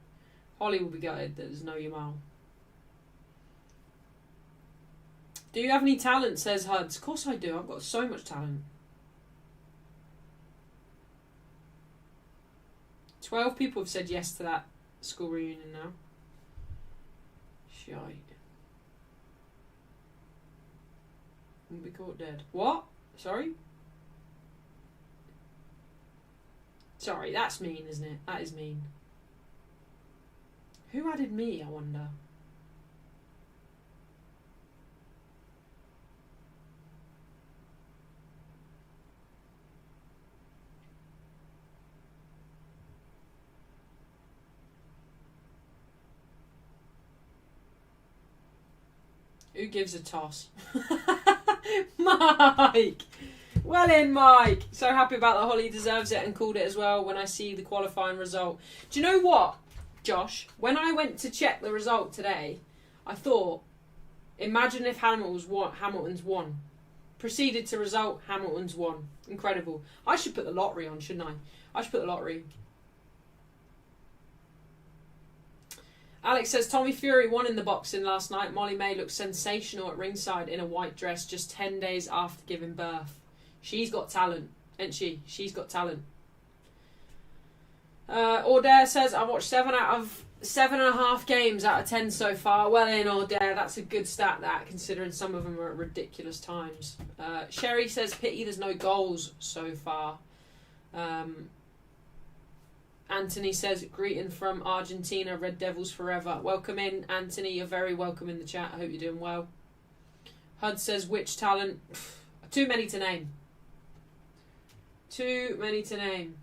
Holly will be gutted that there's no Yamal. Do you have any talent, says Huds. Of course I do. I've got so much talent. 12 people have said yes to that school reunion now. Shite. We'll be caught dead. What? Sorry? Sorry, that's mean, isn't it? That is mean. Who added me, I wonder? Who gives a toss? Mike! Well in, Mike! So happy about that. Holly deserves it and called it as well when I see the qualifying result. Do you know what, Josh? When I went to check the result today, I thought, imagine if Hamilton's won. Proceeded to result, Hamilton's won. Incredible. I should put the lottery on, shouldn't I? I should put the lottery. Alex says, Tommy Fury won in the boxing last night. Molly May looks sensational at ringside in a white dress just 10 days after giving birth. She's got talent, ain't she? She's got talent. Audaire says, I watched 7.5 games out of 10 so far. Well in, Audaire. That's a good stat, that, considering some of them are at ridiculous times. Sherry says, pity there's no goals so far. Anthony says, greeting from Argentina, Red Devils forever. Welcome in, Anthony. You're very welcome in the chat. I hope you're doing well. Hud says, which talent? Too many to name. Too many to name.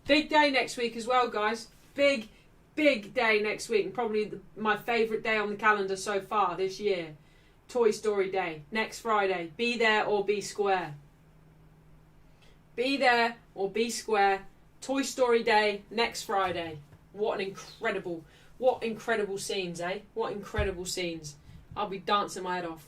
Big day next week as well, guys. Big day next week. And probably my favourite day on the calendar so far this year. Toy Story Day. Next Friday. Be there or be square. Be there or be square. Toy Story Day next Friday. What incredible scenes, eh? What incredible scenes. I'll be dancing my head off.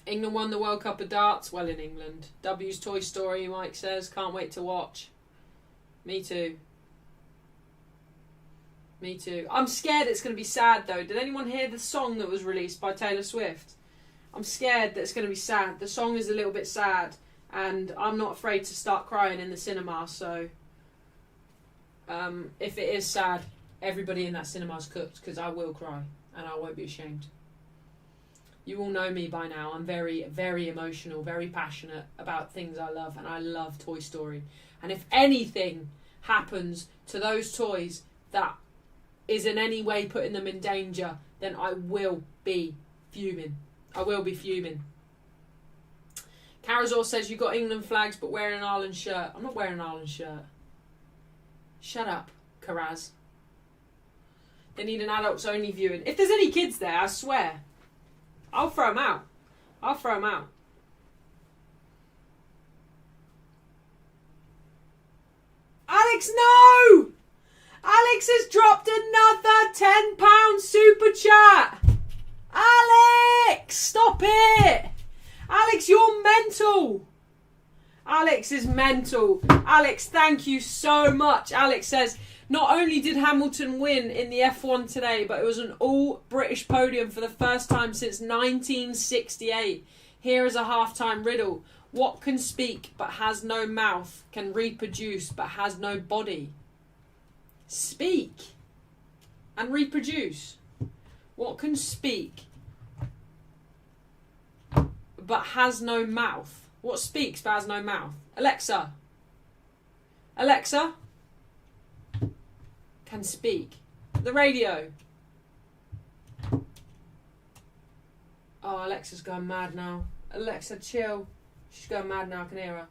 England won the World Cup of Darts. Well in England. W's Toy Story, Mike says. Can't wait to watch. Me too. Me too. I'm scared it's going to be sad though. Did anyone hear the song that was released by Taylor Swift? I'm scared that it's going to be sad. The song is a little bit sad and I'm not afraid to start crying in the cinema, so if it is sad, everybody in that cinema's cooked, because I will cry and I won't be ashamed. You all know me by now. I'm very, very emotional, very passionate about things I love, and I love Toy Story. And if anything happens to those toys that is in any way putting them in danger, then I will be fuming. I will be fuming. Carazor says, you got England flags but wearing an Ireland shirt. I'm not wearing an Ireland shirt. Shut up, Karaz. They need an adults only viewing. If there's any kids there, I swear, I'll throw them out. I'll throw them out. Alex, no! Alex has dropped another £10 super chat. Alex, stop it. Alex, you're mental. Alex is mental. Alex, thank you so much. Alex says, not only did Hamilton win in the F1 today, but it was an all-British podium for the first time since 1968. Here is a halftime riddle. What can speak but has no mouth, can reproduce but has no body? Speak and reproduce. What can speak but has no mouth? What speaks but has no mouth? Alexa. Alexa can speak. The radio. Oh, Alexa's going mad now. Alexa, chill. She's going mad now. I can hear her.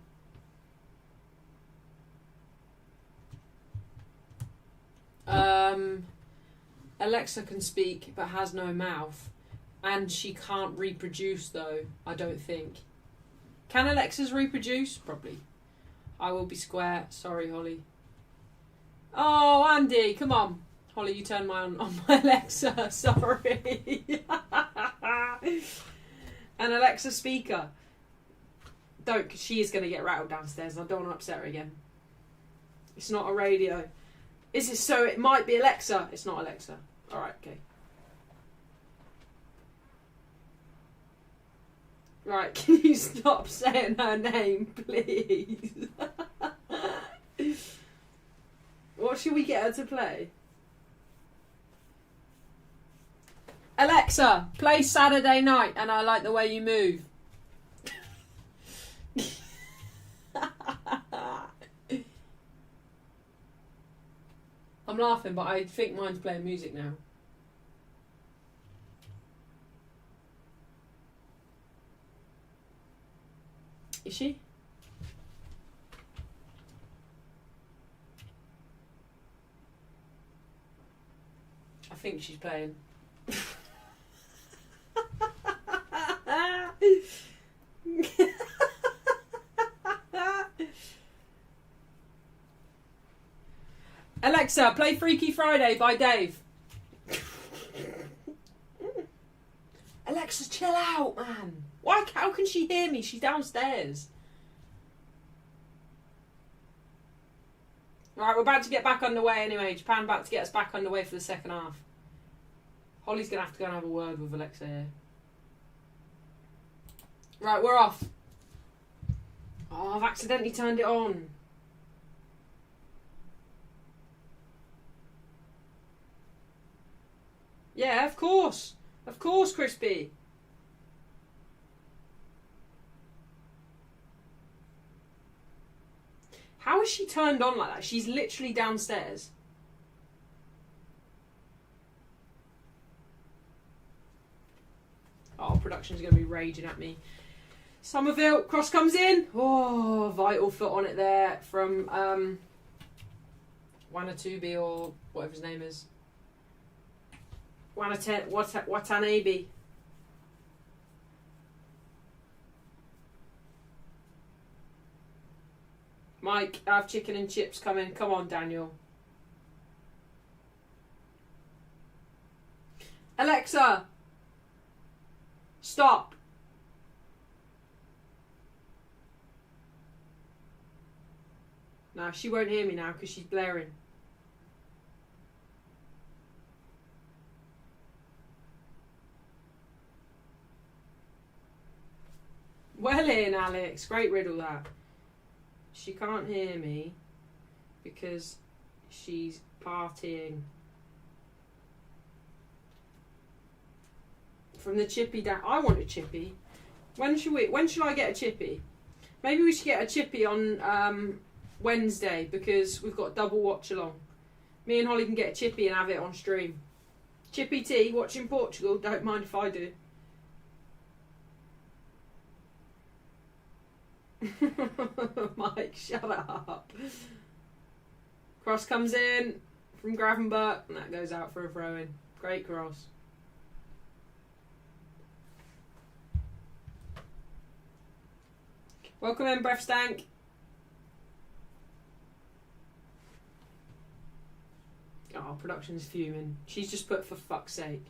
Alexa can speak but has no mouth, and she can't reproduce though, I don't think. Can Alexas reproduce? Probably. I will be square. Sorry, Holly. Oh, Andy, come on. Holly, you turned on my Alexa. Sorry. An Alexa speaker. Don't, because she is going to get rattled downstairs and I don't want to upset her again. It's not a radio. Is it so? It might be Alexa. It's not Alexa. Alright, okay. Right, can you stop saying her name, please? What should we get her to play? Alexa, play Saturday Night and I Like the Way You Move. I'm laughing, but I think mine's playing music now. Is she? I think she's playing. Alexa, play Freaky Friday by Dave. Alexa, chill out, man. Why? How can she hear me? She's downstairs. Right, we're about to get back underway anyway. Japan about to get us back underway for the second half. Holly's going to have to go and have a word with Alexa here. Right, we're off. Oh, I've accidentally turned it on. Yeah, of course. Of course, Crispy. How is she turned on like that? She's literally downstairs. Oh, production's going to be raging at me. Somerville, cross comes in. Oh, vital foot on it there from Wanatubi or whatever his name is. Watanabe. Mike, I have chicken and chips coming. Come on, Daniel. Alexa, stop. No, she won't hear me now because she's blaring. Well in, Alex. Great riddle, that. She can't hear me because she's partying. From the chippy down. I want a chippy. When should I get a chippy? Maybe we should get a chippy on Wednesday because we've got double watch along. Me and Holly can get a chippy and have it on stream. Chippy tea, watching Portugal. Don't mind if I do. Mike, shut up. Cross comes in from Gravenberg and that goes out for a throw in. Great cross. Welcome in, Breath Stank. Oh, production's fuming. She's just put for fuck's sake.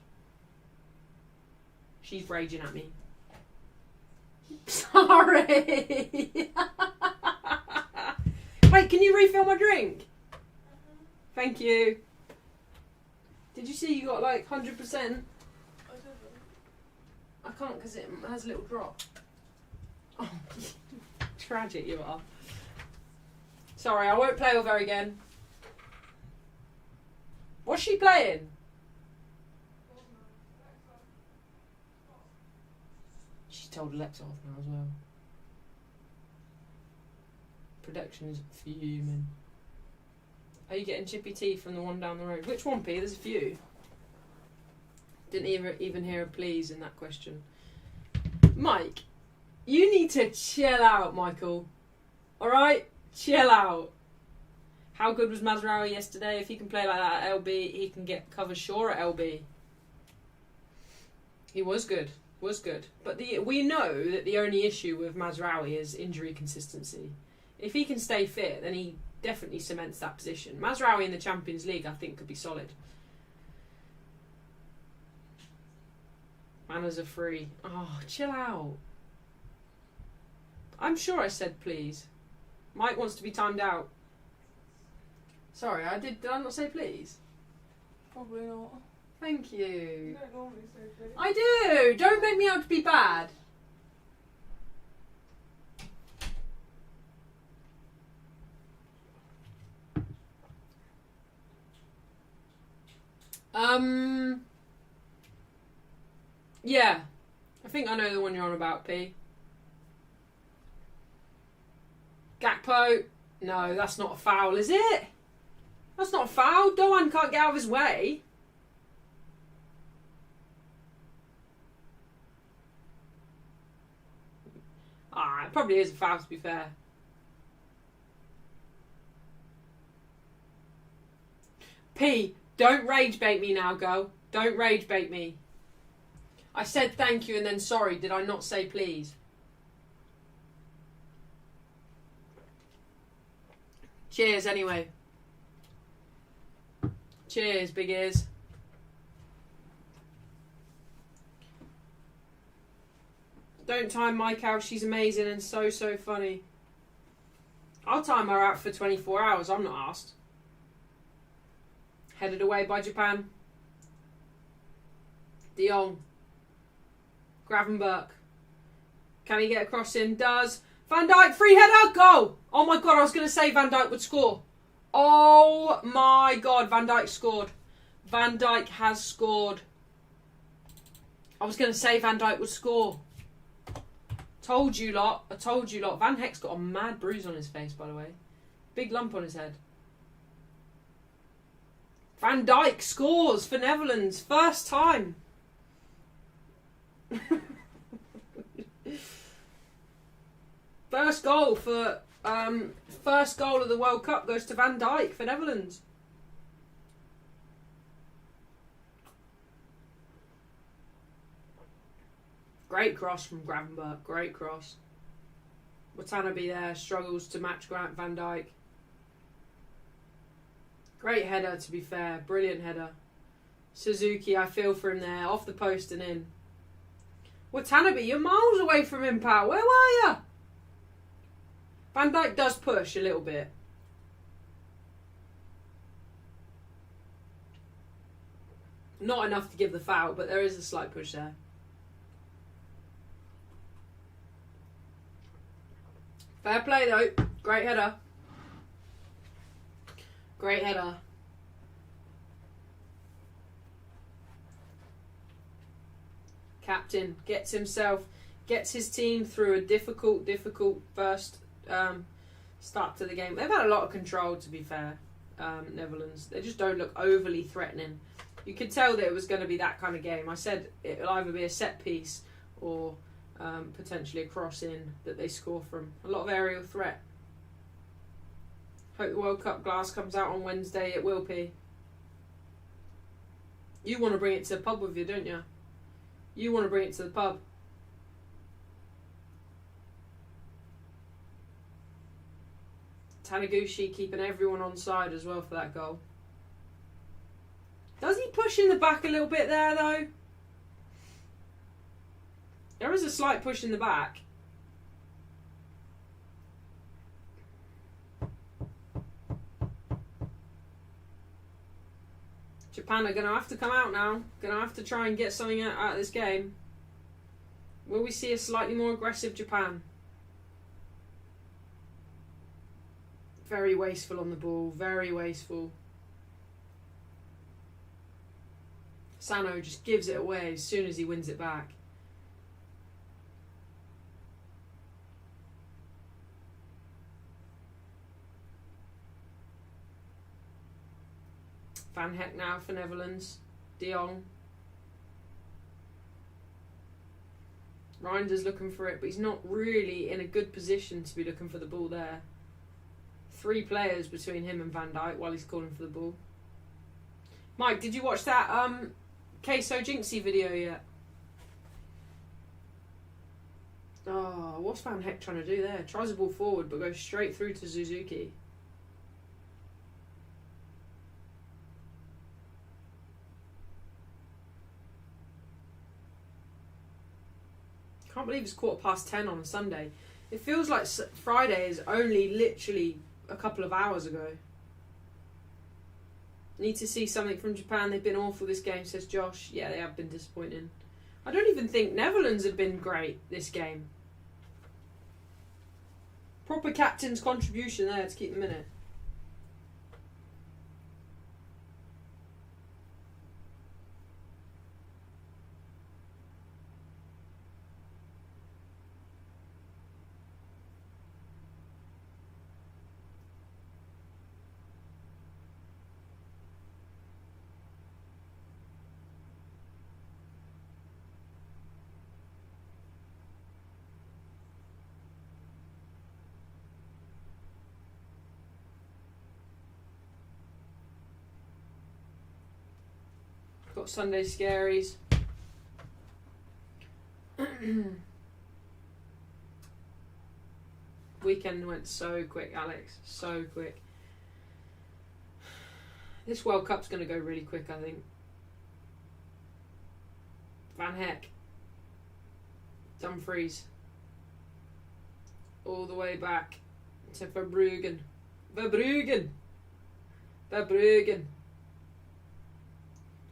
She's raging at me. Sorry. Wait, can you refill my drink? Thank you. Did you see you got like 100%? I can't because it has a little drop. Oh, tragic you are. Sorry, I won't play with her again. What's she playing? She told Alexa off now as well. Production's fuming. Are you getting chippy tea from the one down the road? Which one, P? There's a few. Didn't even hear a please in that question. Mike, you need to chill out, Michael. Alright? Chill out. How good was Mazraoui yesterday? If he can play like that at LB, he can get cover sure at LB. He was good. Was good. But we know that the only issue with Mazraoui is injury consistency. If he can stay fit, then he definitely cements that position. Mazraoui in the Champions League, I think, could be solid. Manners are free. Oh, chill out. I'm sure I said please. Mike wants to be timed out. Sorry, did I not say please? Probably not. Thank you. You don't normally say please. I do. Don't make me out to be bad. Yeah. I think I know the one you're on about, P. Gakpo. No, that's not a foul, is it? That's not a foul. Doan can't get out of his way. It probably is a foul, to be fair. P, don't rage bait me now, girl. Don't rage bait me. I said thank you and then sorry. Did I not say please? Cheers, anyway. Cheers, big ears. Don't time Mike out. She's amazing and so funny. I'll time her out for 24 hours. I'm not asked. Headed away by Japan. De Jong. Gravenberch. Can he get a cross in? Does. Van Dijk, free header, goal! Oh my god, I was going to say Van Dijk would score. Oh my god, Van Dijk scored. Van Dijk has scored. I was going to say Van Dijk would score. Told you lot. I told you lot. Van Heck's got a mad bruise on his face, by the way. Big lump on his head. Van Dijk scores for Netherlands. First time. First goal of the World Cup goes to Van Dijk for Netherlands. Great cross from Gravenberch. Great cross. Watanabe there struggles to match Van Dijk. Great header, to be fair. Brilliant header. Suzuki, I feel for him there. Off the post and in. Watanabe, you're miles away from him, pal. Where were you? Van Dijk does push a little bit. Not enough to give the foul, but there is a slight push there. Fair play, though. Great header. Great header. Captain gets his team through a difficult first start to the game. They've had a lot of control, to be fair, Netherlands. They just don't look overly threatening. You could tell that it was going to be that kind of game. I said it'll either be a set piece or potentially a cross in that they score from. A lot of aerial threat. Hope the World Cup glass comes out on Wednesday. It will be. You want to bring it to the pub with you, don't you? You want to bring it to the pub. Taniguchi keeping everyone on side as well for that goal. Does he push in the back a little bit there, though? There is a slight push in the back. Japan are going to have to come out now. Going to have to try and get something out of this game. Will we see a slightly more aggressive Japan? Very wasteful on the ball. Very wasteful. Sano just gives it away as soon as he wins it back. Van Heck now for Netherlands. De Jong. Reinder's looking for it, but he's not really in a good position to be looking for the ball there. 3 players between him and Van Dijk while he's calling for the ball. Mike, did you watch that Queso Jinxie video yet? Oh, what's Van Heck trying to do there? Tries the ball forward but goes straight through to Suzuki. can't believe it's 10:15 on a Sunday. It feels like Friday is only literally a couple of hours ago. Need to see something from Japan. They've been awful this game, says Josh. Yeah, they have been disappointing. I don't even think Netherlands have been great this game. Proper captain's contribution there to keep them in it. Got Sunday scaries. Weekend went so quick, Alex. So quick. This World Cup's going to go really quick, I think. Van Heck. Dumfries. All the way back to Verbruggen. Verbruggen. Verbruggen.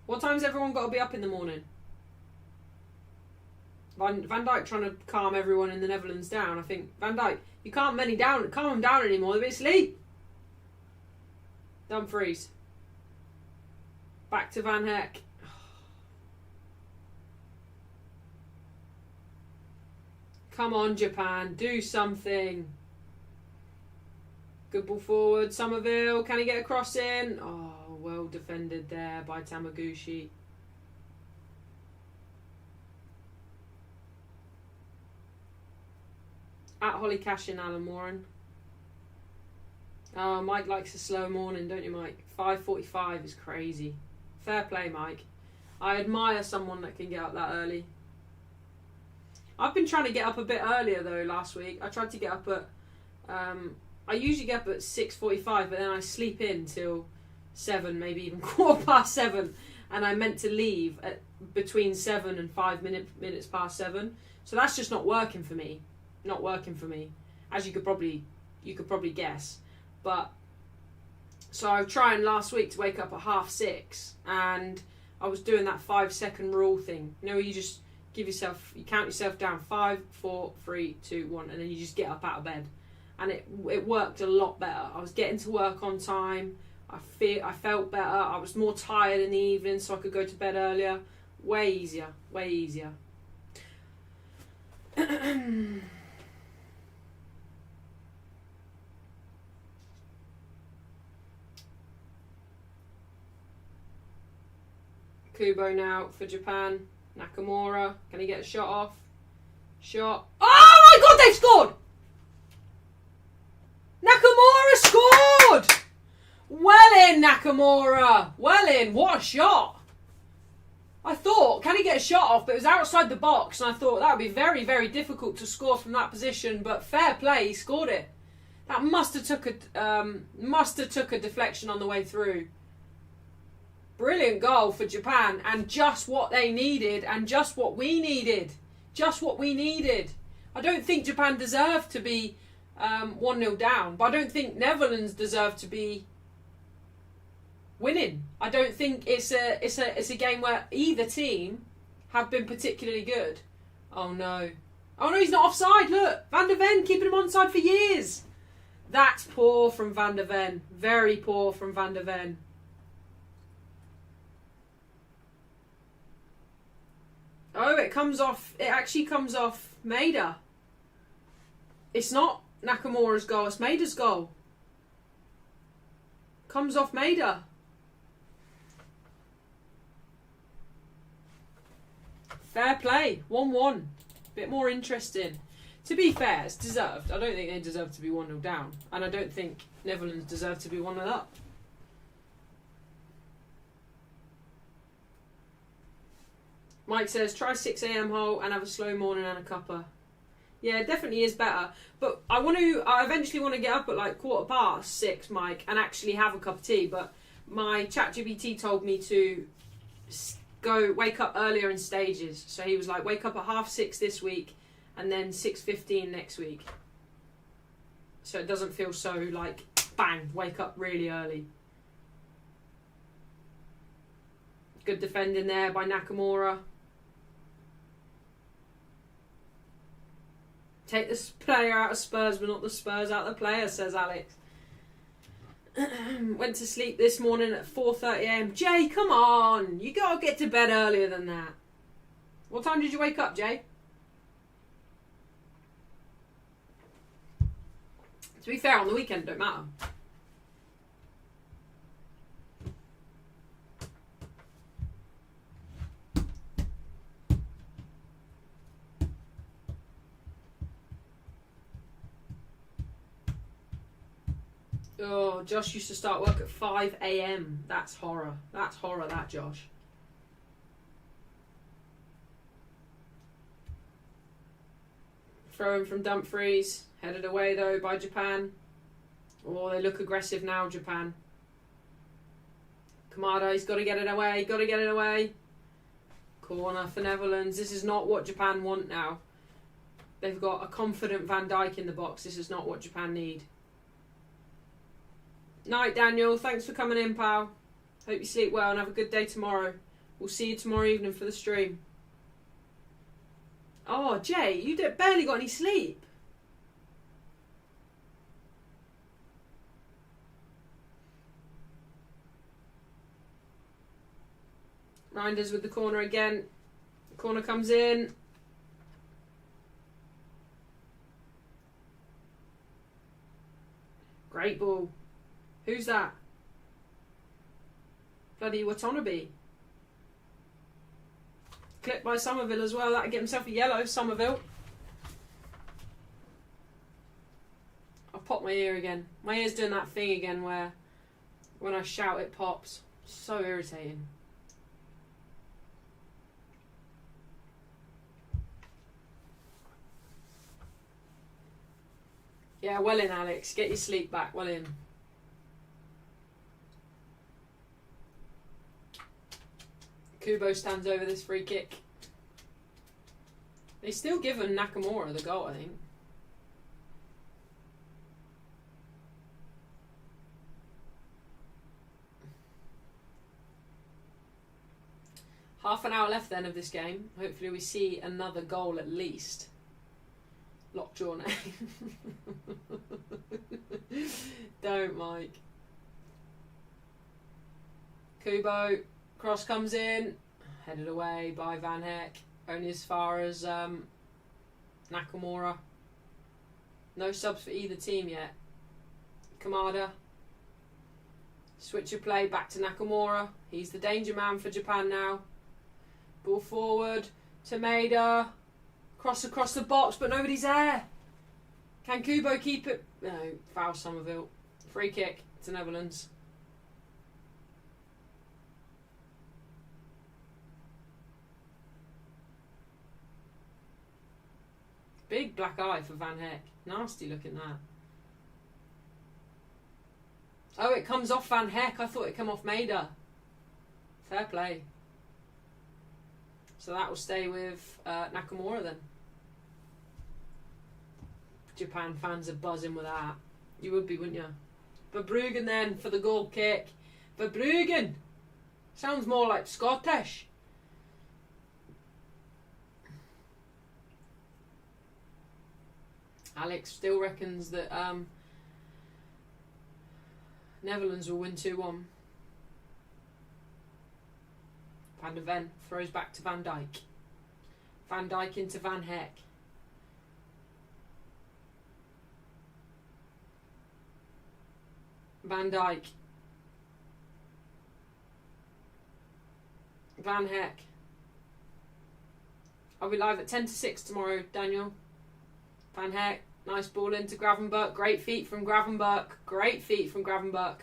What time's everyone got to be up in the morning? Van Dijk trying to calm everyone in the Netherlands down. I think, Van Dijk, you can't calm them down anymore. They're a bit asleep. Dumfries. Back to Van Heck. Come on, Japan. Do something. Good ball forward. Somerville. Can he get a cross in? Oh, well defended there by Tamaguchi. At Holly Cash in Alan Warren. Oh, Mike likes a slow morning, don't you, Mike? 5:45 is crazy. Fair play, Mike. I admire someone that can get up that early. I've been trying to get up a bit earlier though last week. I tried to get up at I usually get up at 6:45, but then I sleep in till 7, maybe even 7:15, and I meant to leave at between 7 and 5 minutes past 7. So that's just not working for me. Not working for me, as you could probably guess. But so I was trying last week to wake up at 6:30, and I was doing that 5-second rule thing. You know, where you just you count yourself down 5, 4, 3, 2, 1, and then you just get up out of bed. And it worked a lot better. I was getting to work on time. I felt better. I was more tired in the evening, so I could go to bed earlier. Way easier. Way easier. Kubo now for Japan. Nakamura. Can he get a shot off? Shot. Oh my god, they've scored! Nakamura scored! Well in, Nakamura. Well in. What a shot. I thought, can he get a shot off? But it was outside the box, and I thought that would be very, very difficult to score from that position. But fair play, he scored it. That must have took a deflection on the way through. Brilliant goal for Japan, and just what they needed, and just what we needed. Just what we needed. I don't think Japan deserved to be 1-0 down, but I don't think Netherlands deserve to be winning. I don't think it's a game where either team have been particularly good. Oh no, he's not offside. Look, Van der Ven keeping him onside for years. That's poor from Van der Ven. Very poor from Van der Ven. Oh, it actually comes off Maeda. It's not Nakamura's goal, it's Maeda's goal. Comes off Maeda. Fair play. 1-1. Bit more interesting. To be fair, it's deserved. I don't think they deserve to be 1-0 down. And I don't think Netherlands deserve to be 1-0 up. Mike says, try 6 a.m. hole and have a slow morning and a cuppa. Yeah, it definitely is better. But I eventually want to get up at like 6:15, Mike, and actually have a cup of tea. But my ChatGPT told me to wake up earlier in stages. So he was like, wake up at 6:30 this week and then 6:15 next week. So it doesn't feel so like, bang, wake up really early. Good defending there by Nakamura. Take the player out of Spurs, but not the Spurs out of the player, says Alex. Went to sleep this morning at 4:30 a.m. Jay, come on! You gotta get to bed earlier than that. What time did you wake up, Jay? To be fair, on the weekend it don't matter. Oh, Josh used to start work at 5 a.m. That's horror. That's horror, that, Josh. Throw in from Dumfries. Headed away, though, by Japan. Oh, they look aggressive now, Japan. Kamada, he's got to get it away. Got to get it away. Corner for Netherlands. This is not what Japan want now. They've got a confident Van Dijk in the box. This is not what Japan need. Night, Daniel. Thanks for coming in, pal. Hope you sleep well and have a good day tomorrow. We'll see you tomorrow evening for the stream. Oh, Jay, you barely got any sleep. Reinders with the corner again. The corner comes in. Great ball. Who's that? Bloody Watanabe. Clipped by Somerville as well. That'll get himself a yellow, Somerville. I've popped my ear again. My ear's doing that thing again where when I shout it pops. So irritating. Yeah, well in, Alex. Get your sleep back. Well in. Kubo stands over this free kick. They still given Nakamura the goal, I think. Half an hour left then of this game. Hopefully we see another goal at least. Lockjaw name. Don't, Mike. Kubo. Cross comes in. Headed away by Van Heck. Only as far as Nakamura. No subs for either team yet. Kamada. Switch of play back to Nakamura. He's the danger man for Japan now. Ball forward. Tomeda. Cross across the box, but nobody's there. Can Kubo keep it? No, foul Somerville. Free kick to Netherlands. Big black eye for Van Heck. Nasty looking that. Oh, it comes off Van Heck. I thought it came off Maida. Fair play. So that will stay with Nakamura then. Japan fans are buzzing with that. You would be, wouldn't you? Verbruggen then for the goal kick. Verbruggen! Sounds more like Scottish. Alex still reckons that Netherlands will win 2-1. Van de Ven throws back to Van Dijk. Van Dijk into Van Heck. Van Dijk. Van Heck. I'll be live at 10 to 6 tomorrow, Daniel. Van Heck. Nice ball into Gravenberch. Great feet from Gravenberch. Great feet from Gravenberch.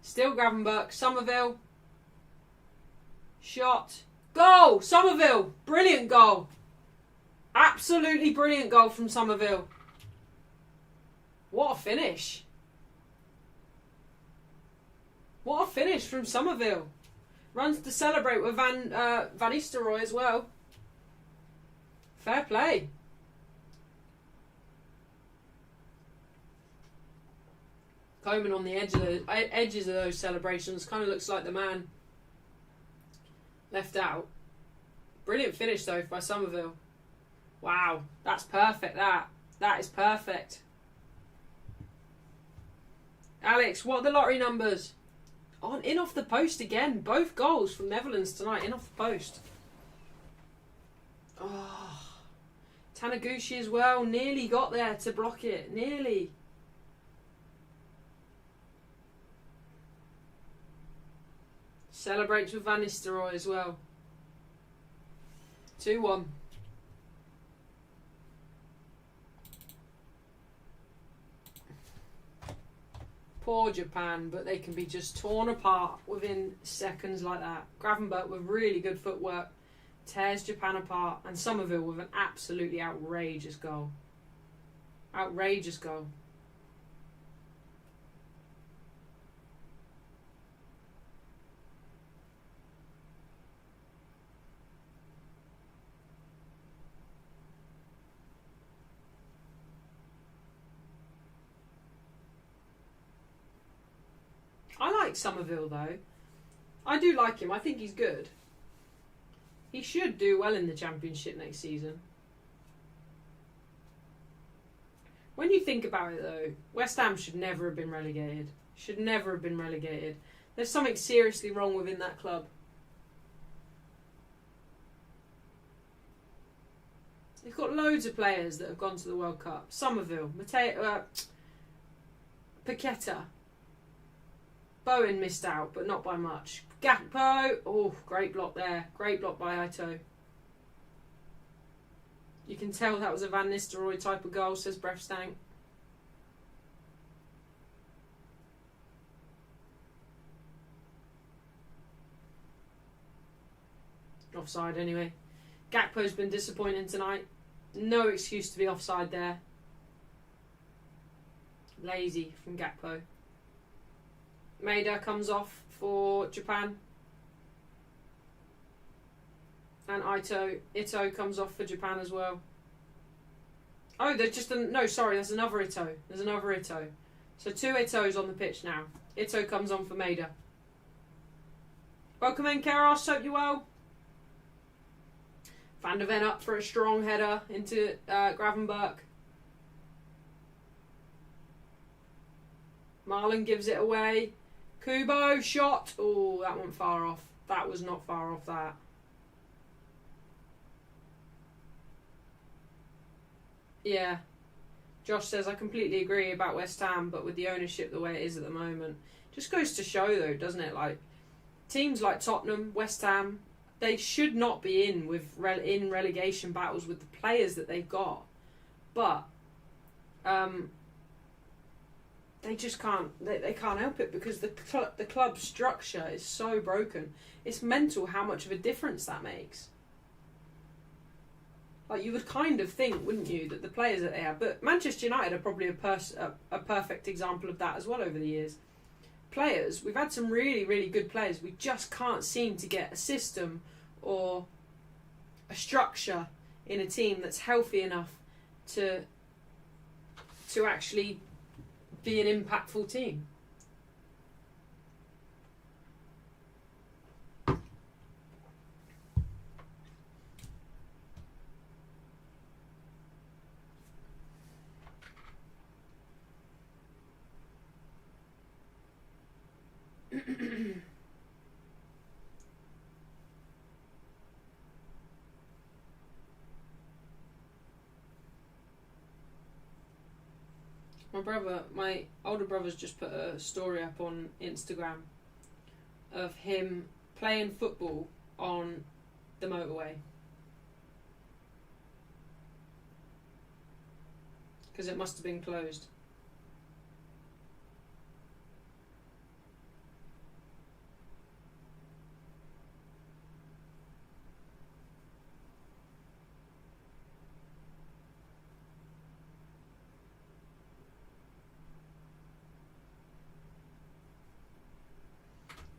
Still Gravenberch. Somerville. Shot. Goal! Somerville! Brilliant goal. Absolutely brilliant goal from Somerville. What a finish. What a finish from Somerville. Runs to celebrate with Van Nistelrooy as well. Fair play. Coman on the edges of those celebrations. Kind of looks like the man left out. Brilliant finish though by Somerville. Wow, that's perfect. That is perfect. Alex, what are the lottery numbers? On in off the post again. Both goals from Netherlands tonight. In off the post. Oh, Taniguchi as well. Nearly got there to block it. Nearly. Celebrates with Van Nistelrooy as well. 2-1. Poor Japan, but they can be just torn apart within seconds like that. Gravenberch with really good footwork tears Japan apart, and Somerville with an absolutely outrageous goal. Outrageous goal. I like Somerville though. I do like him. I think he's good. He should do well in the Championship next season. When you think about it though, West Ham should never have been relegated. Should never have been relegated. There's something seriously wrong within that club. They've got loads of players that have gone to the World Cup. Somerville, Paqueta. Bowen missed out, but not by much. Gakpo, oh, great block there. Great block by Ito. You can tell that was a Van Nistelrooy type of goal, says Brefstank. Offside anyway. Gakpo's been disappointing tonight. No excuse to be offside there. Lazy from Gakpo. Maeda comes off for Japan. And Ito comes off for Japan as well. Oh, there's just there's another Ito. There's another Ito. So 2 Itos on the pitch now. Ito comes on for Maeda. Welcome in, Keros. Hope you well. Van der Ven up for a strong header into Gravenberch. Marlon gives it away. Kubo, shot. Oh, that went far off. That was not far off that. Yeah. Josh says, I completely agree about West Ham, but with the ownership the way it is at the moment. Just goes to show, though, doesn't it? Like, teams like Tottenham, West Ham, they should not be in relegation battles with the players that they've got. But they just can't. They can't help it because the club structure is so broken. It's mental how much of a difference that makes. Like, you would kind of think, wouldn't you, that the players that they have. But Manchester United are probably a perfect example of that as well over the years. Players, we've had some really, really good players. We just can't seem to get a system or a structure in a team that's healthy enough to actually be an impactful team. My older brother's just put a story up on Instagram of him playing football on the motorway. Because it must have been closed.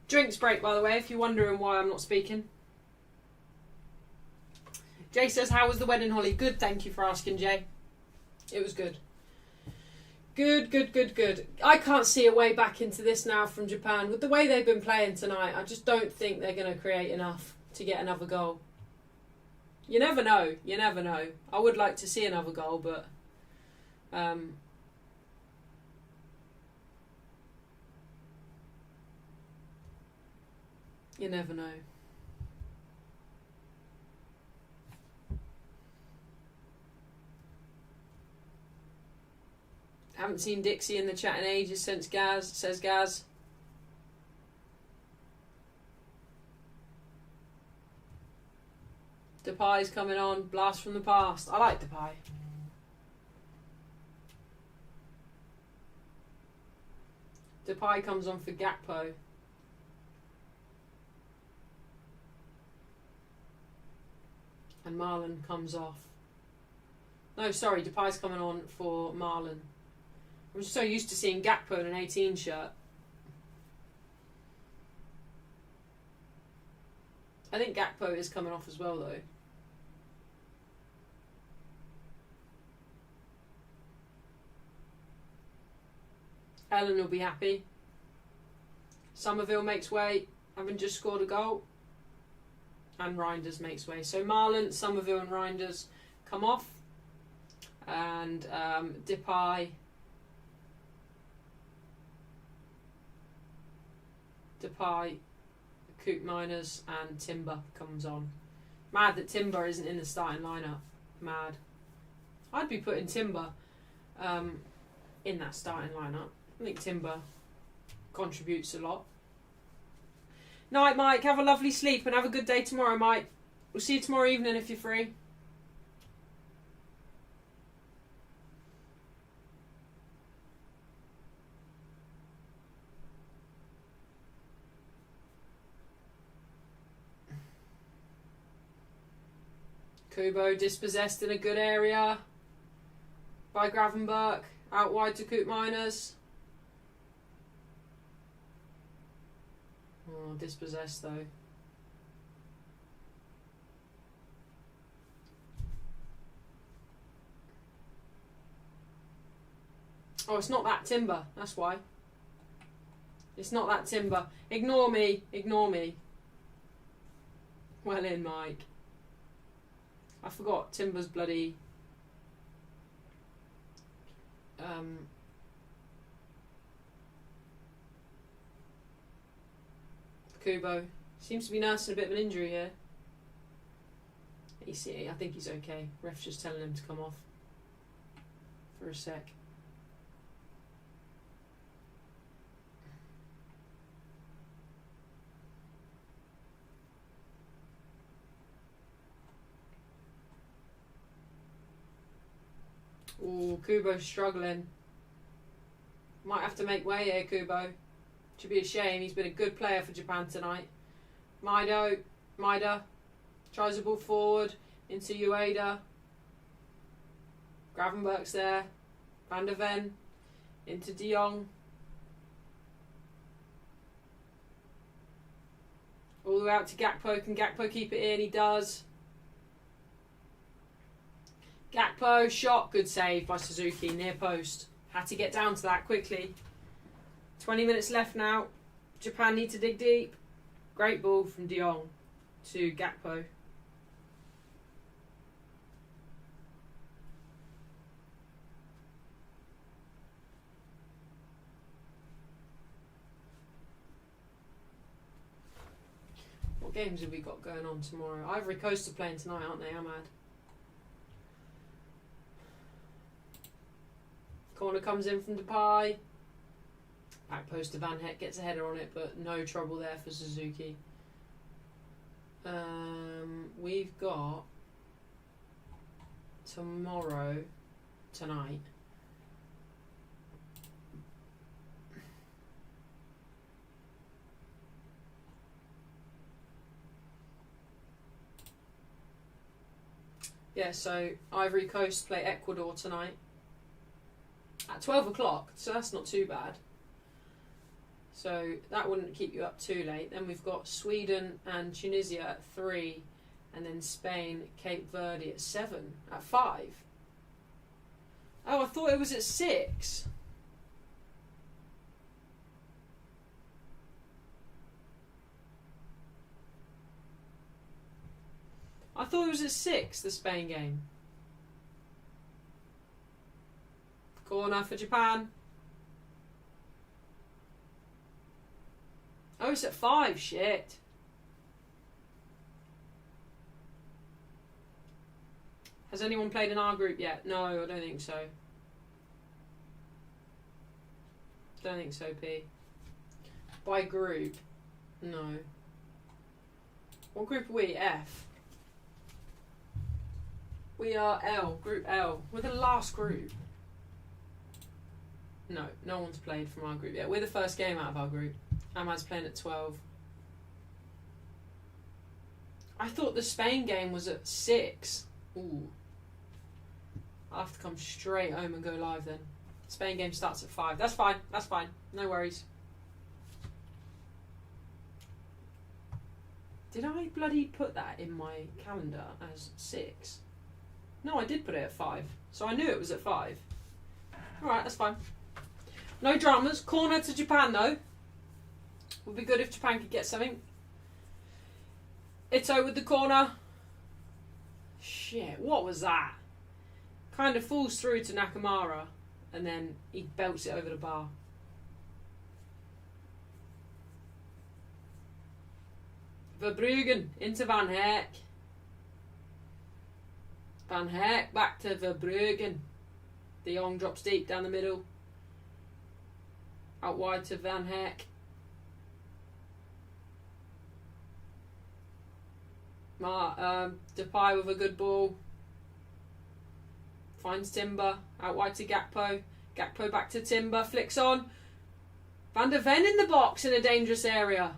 Drinks break, by the way, if you're wondering why I'm not speaking. Jay says, how was the wedding, Holly? Good, thank you for asking, Jay. It was good. Good, good, good, good. I can't see a way back into this now from Japan. With the way they've been playing tonight, I just don't think they're going to create enough to get another goal. You never know. You never know. I would like to see another goal, but... you never know. Haven't seen Dixie in the chat in ages since Gaz, says Gaz. Depay's coming on, blast from the past. I like Depay. Depay comes on for Gakpo. And Marlon comes off. No, sorry, Depay's coming on for Marlon. I'm just so used to seeing Gakpo in an 18 shirt. I think Gakpo is coming off as well, though. Ellen will be happy. Somerville makes way, having just scored a goal. And Reinders makes way. So Marlon, Somerville and Reinders come off. And Depay... Coop Miners and Timber comes on. Mad that Timber isn't in the starting lineup. Mad. I'd be putting Timber in that starting lineup. I think Timber contributes a lot. Night, Mike. Have a lovely sleep and have a good day tomorrow, Mike. We'll see you tomorrow evening if you're free. Kubo dispossessed in a good area by Gravenberch. Out wide to Coop Miners. Oh, dispossessed though. Oh, it's not that Timber. That's why. It's not that Timber. Ignore me. Ignore me. Well in, Mike. I forgot Timber's bloody... Kubo. Seems to be nursing a bit of an injury here. I think he's okay. Ref's just telling him to come off for a sec. Oh, Kubo's struggling. Might have to make way here, Kubo. Should be a shame. He's been a good player for Japan tonight. Maida tries the ball forward into Ueda. Gravenberch's there. Van der Ven into De Jong. All the way out to Gakpo. Can Gakpo keep it in? He does. Gakpo, shot, good save by Suzuki, near post. Had to get down to that quickly. 20 minutes left now. Japan need to dig deep. Great ball from De Jong to Gakpo. What games have we got going on tomorrow? Ivory Coast are playing tonight, aren't they? I'm mad. Corner comes in from Depay. Back post to Van Heck, gets a header on it, but no trouble there for Suzuki. We've got tonight. Yeah, so Ivory Coast play Ecuador tonight at 12 o'clock, so that's not too bad. So that wouldn't keep you up too late. Then we've got Sweden and Tunisia at 3, and then Spain, Cape Verde at 7, at 5. Oh, I thought it was at 6. thought it was at 6, the Spain game. Corner for Japan. Oh, it's at 5. Shit. Has anyone played in our group yet? No, I don't think so. Don't think so, P. By group? No. What group are we? F. We are L. Group L. We're the last group. No, no one's played from our group yet. We're the first game out of our group. Ahmad's playing at 12. I thought the Spain game was at 6. Ooh. I'll have to come straight home and go live then. Spain game starts at 5. That's fine. That's fine. No worries. Did I bloody put that in my calendar as 6? No, I did put it at 5. So I knew it was at 5. Alright, that's fine. No dramas. Corner to Japan though. Would be good if Japan could get something. Ito with the corner. Shit, what was that? Kind of falls through to Nakamura and then he belts it over the bar. Verbruggen into Van Heck. Van Heck back to Verbruggen. De Jong drops deep down the middle. Out wide to Van Heck. Depay with a good ball. Finds Timber. Out wide to Gakpo. Gakpo back to Timber. Flicks on. Van der Ven in the box in a dangerous area.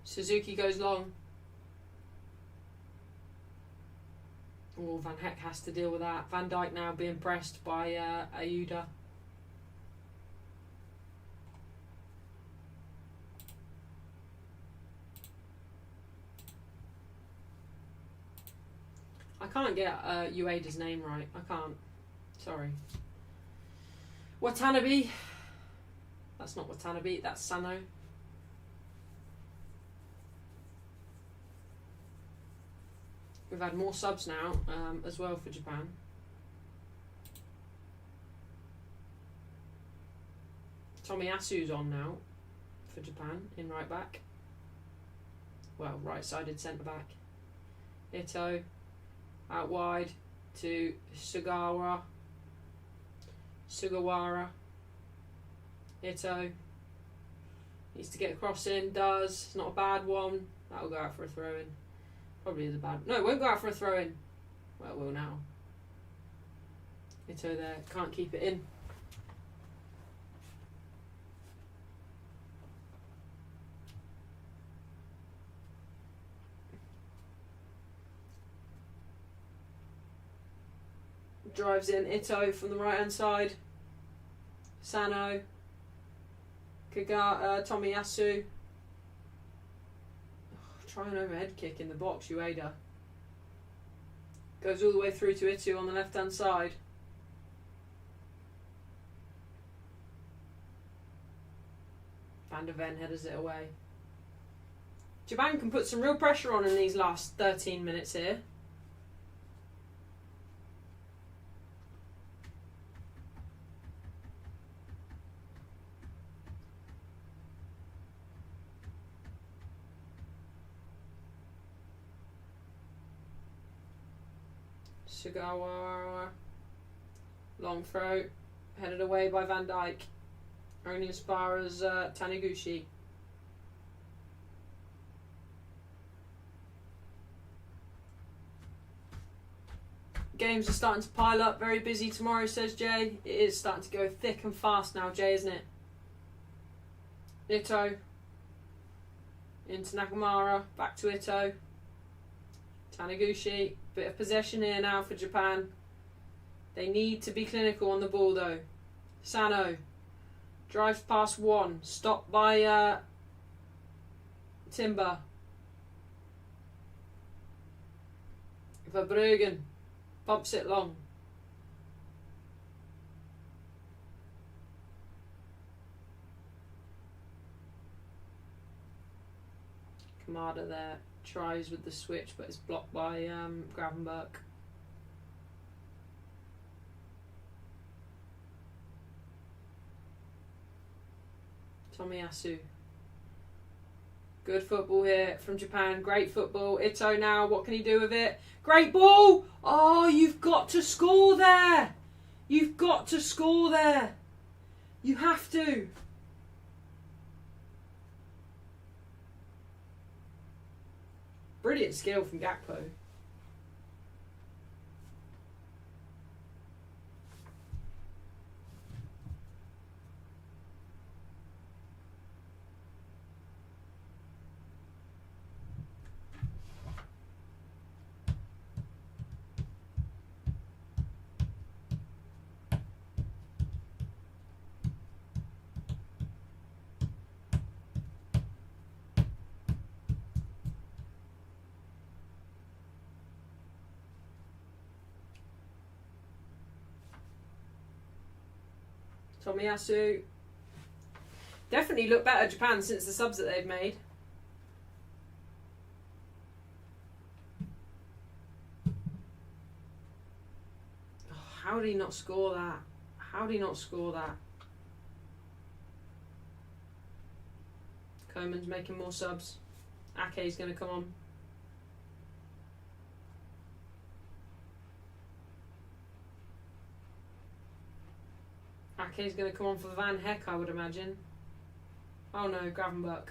Suzuki goes long. Oh, Van Heck has to deal with that. Van Dijk now being pressed by Ayuda. I can't get Ueda's name right. I can't. Sorry. Watanabe. That's not Watanabe. That's Sano. We've had more subs now as well for Japan. Tomiyasu's on now for Japan in right back. Well, right-sided centre-back. Ito out wide to Sugawara. Ito needs to get a cross in, does. It's not a bad one. That'll go out for a throw-in. Probably is a bad... No, it won't go out for a throw-in. Well, it will now. Ito there. Can't keep it in. Drives in Ito from the right-hand side. Sano. Tomiyasu. Try an overhead kick in the box, Ueda. Goes all the way through to Itu on the left-hand side. Van der Ven headers it away. Japan can put some real pressure on in these last 13 minutes here. Sugawara, long throw, headed away by Van Dijk, only as far as Taniguchi. Games are starting to pile up, very busy tomorrow, says Jay. It is starting to go thick and fast now, Jay, isn't it? Ito, into Nakamura, back to Ito. Taniguchi, bit of possession here now for Japan. They need to be clinical on the ball though. Sano drives past one, stopped by Timber. Verbruggen pumps it long. Kamada there tries with the switch, but is blocked by Gravenberch. Tomiyasu. Good football here from Japan. Great football. Ito now. What can he do with it? Great ball. Oh, you've got to score there. You've got to score there. You have to. Brilliant skill from Gakpo. Tomiyasu. Definitely look better, Japan, since the subs that they've made. Oh, how did he not score that? How did he not score that? Coman's making more subs. Ake's going to come on. Ake's going to come on for Van Heck, I would imagine. Oh no, Gravenberch.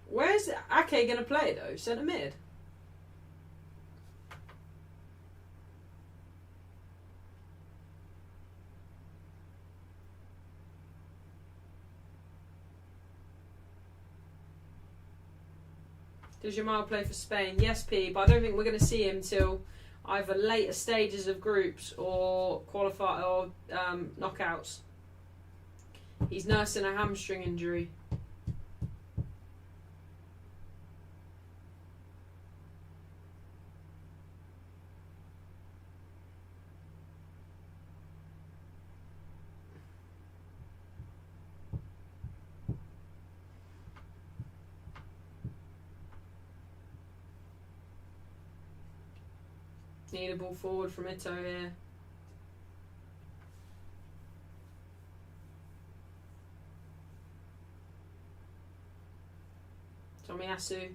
Where's Ake going to play though? Centre mid? Does Jamal play for Spain? Yes, P, but I don't think we're going to see him till either later stages of groups or qualify or knockouts. He's nursing a hamstring injury. Need a ball forward from Ito here. Tomiyasu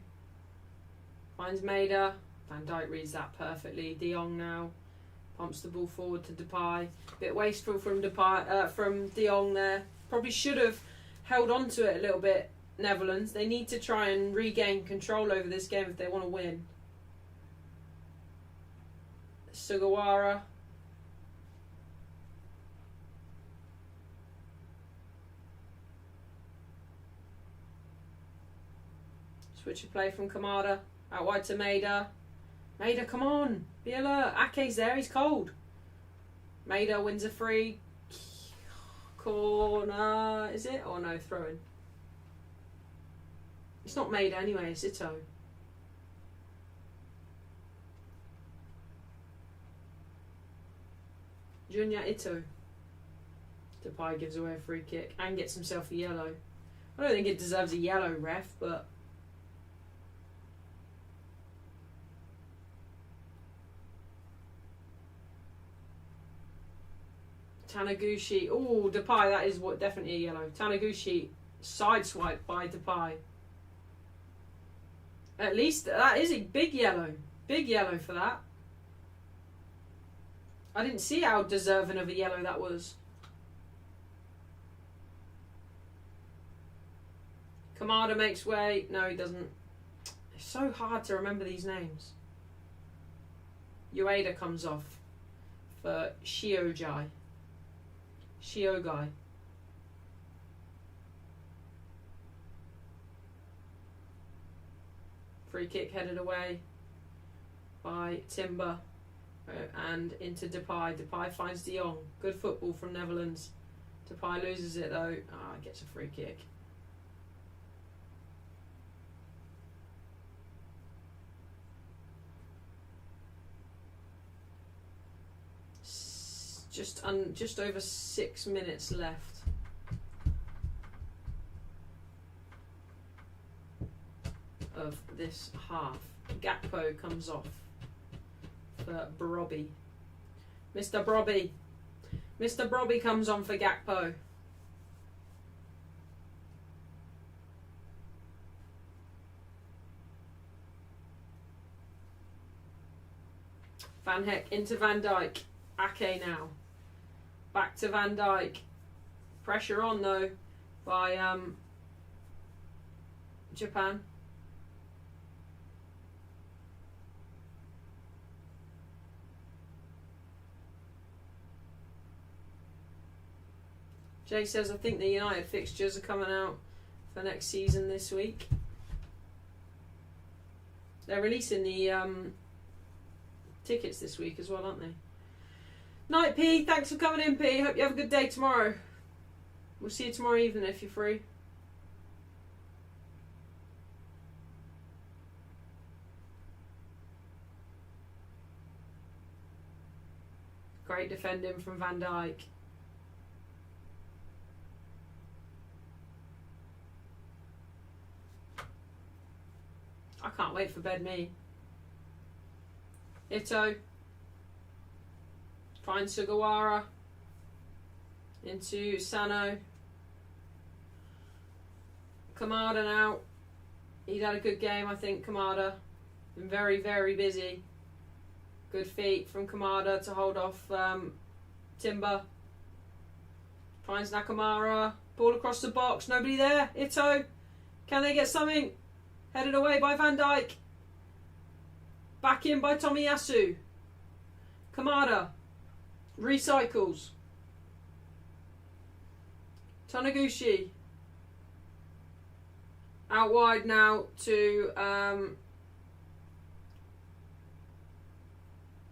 finds Maeda. Van Dijk reads that perfectly. De Jong now pumps the ball forward to Depay. Bit wasteful from Depay, from De Jong there. Probably should have held on to it a little bit. Netherlands. They need to try and regain control over this game if they want to win. Sugawara. Switch of play from Kamada. Out wide to Maeda. Maeda, come on. Be alert. Ake's there. He's cold. Maeda wins a free. Corner. Is it? Oh no, throw in. It's not Maeda anyway. It's Ito. Junya Ito. Depay gives away a free kick and gets himself a yellow. I don't think it deserves a yellow, ref, but Taniguchi. Oh, Depay, that is what definitely a yellow. Taniguchi sideswiped by Depay. At least that is a big yellow. Big yellow for that. I didn't see how deserving of a yellow that was. Kamada makes way. No, he doesn't. It's so hard to remember these names. Ueda comes off for Shiogai. Free kick headed away by Timber. And into Depay. Depay finds De Jong. Good football from Netherlands. Depay loses it though. Gets a free kick. Just over 6 minutes left. Of this half. Gakpo comes off for Brobby. Mr. Brobby. Mr. Brobby comes on for Gakpo. Van Heck into Van Dijk. Ake now. Back to Van Dijk. Pressure on though by Japan. Jay says, I think the United fixtures are coming out for next season this week. They're releasing the tickets this week as well, aren't they? Night, P. Thanks for coming in, P. Hope you have a good day tomorrow. We'll see you tomorrow evening if you're free. Great defending from Van Dijk. I can't wait for bed me. Ito. Finds Sugawara. Into Sano. Kamada now. He's had a good game, I think, Kamada. Been very, very busy. Good feet from Kamada to hold off Timber. Finds Nakamura. Ball across the box. Nobody there. Ito. Can they get something? Headed away by Van Dijk. Back in by Tomiyasu. Kamada. Recycles. Tonaguchi. Out wide now to...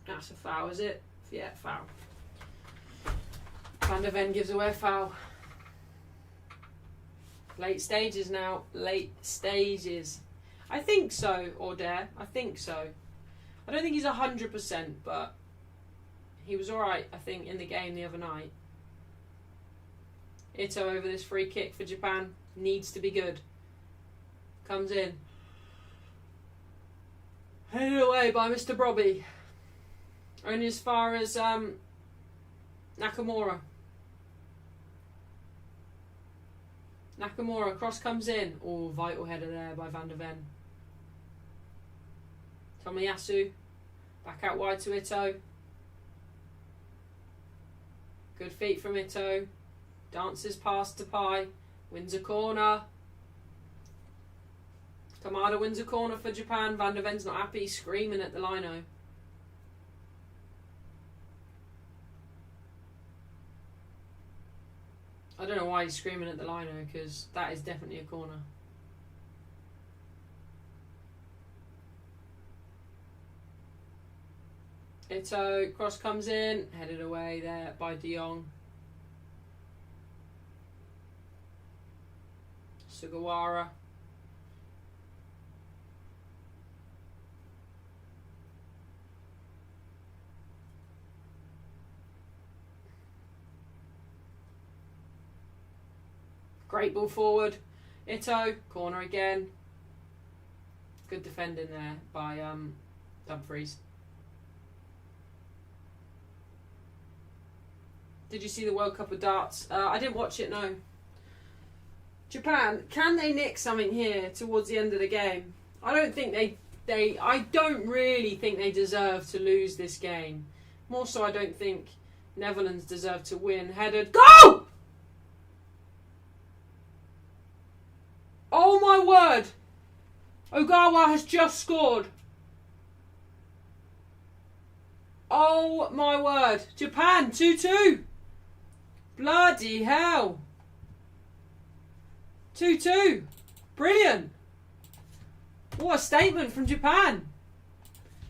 that's a foul, is it? Yeah, foul. Van der Ven gives away a foul. Late stages now. Late stages. I think so, Order. I think so. I don't think he's 100%, but he was alright, I think, in the game the other night. Ito over this free kick for Japan. Needs to be good. Comes in. Headed away by Mr. Brobby. Only as far as Nakamura. Nakamura, cross comes in. Oh, vital header there by Van der Ven. Tomiyasu, back out wide to Ito. Good feet from Ito. Dances past to Pai. Wins a corner. Kamada wins a corner for Japan. Van der Ven's not happy, screaming at the lino. I don't know why he's screaming at the lino, because that is definitely a corner. Ito, cross comes in, headed away there by De Jong. Sugawara. Great ball forward. Ito, corner again. Good defending there by Dumfries. Did you see the World Cup of Darts? I didn't watch it, no. Japan, can they nick something here towards the end of the game? I don't think I don't really think they deserve to lose this game. More so, I don't think Netherlands deserve to win. Headed. Go! Oh my word! Ogawa has just scored. Oh my word. Japan, 2-2. Bloody hell. 2-2. Brilliant. What a statement from Japan.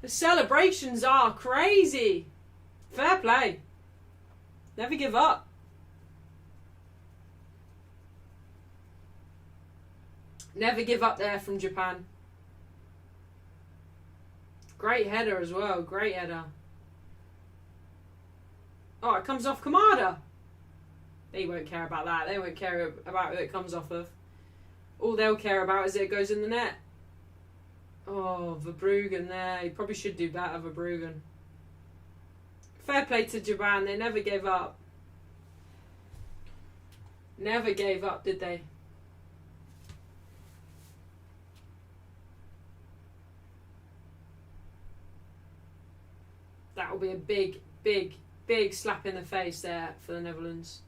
The celebrations are crazy. Fair play. Never give up. Never give up there from Japan. Great header as well. Great header. Oh, it comes off Kamada. They won't care about that. They won't care about who it comes off of. All they'll care about is it goes in the net. Oh, Verbruggen there. He probably should do better, Verbruggen. Fair play to Japan. They never gave up. Never gave up, did they? That will be a big, big, big slap in the face there for the Netherlands.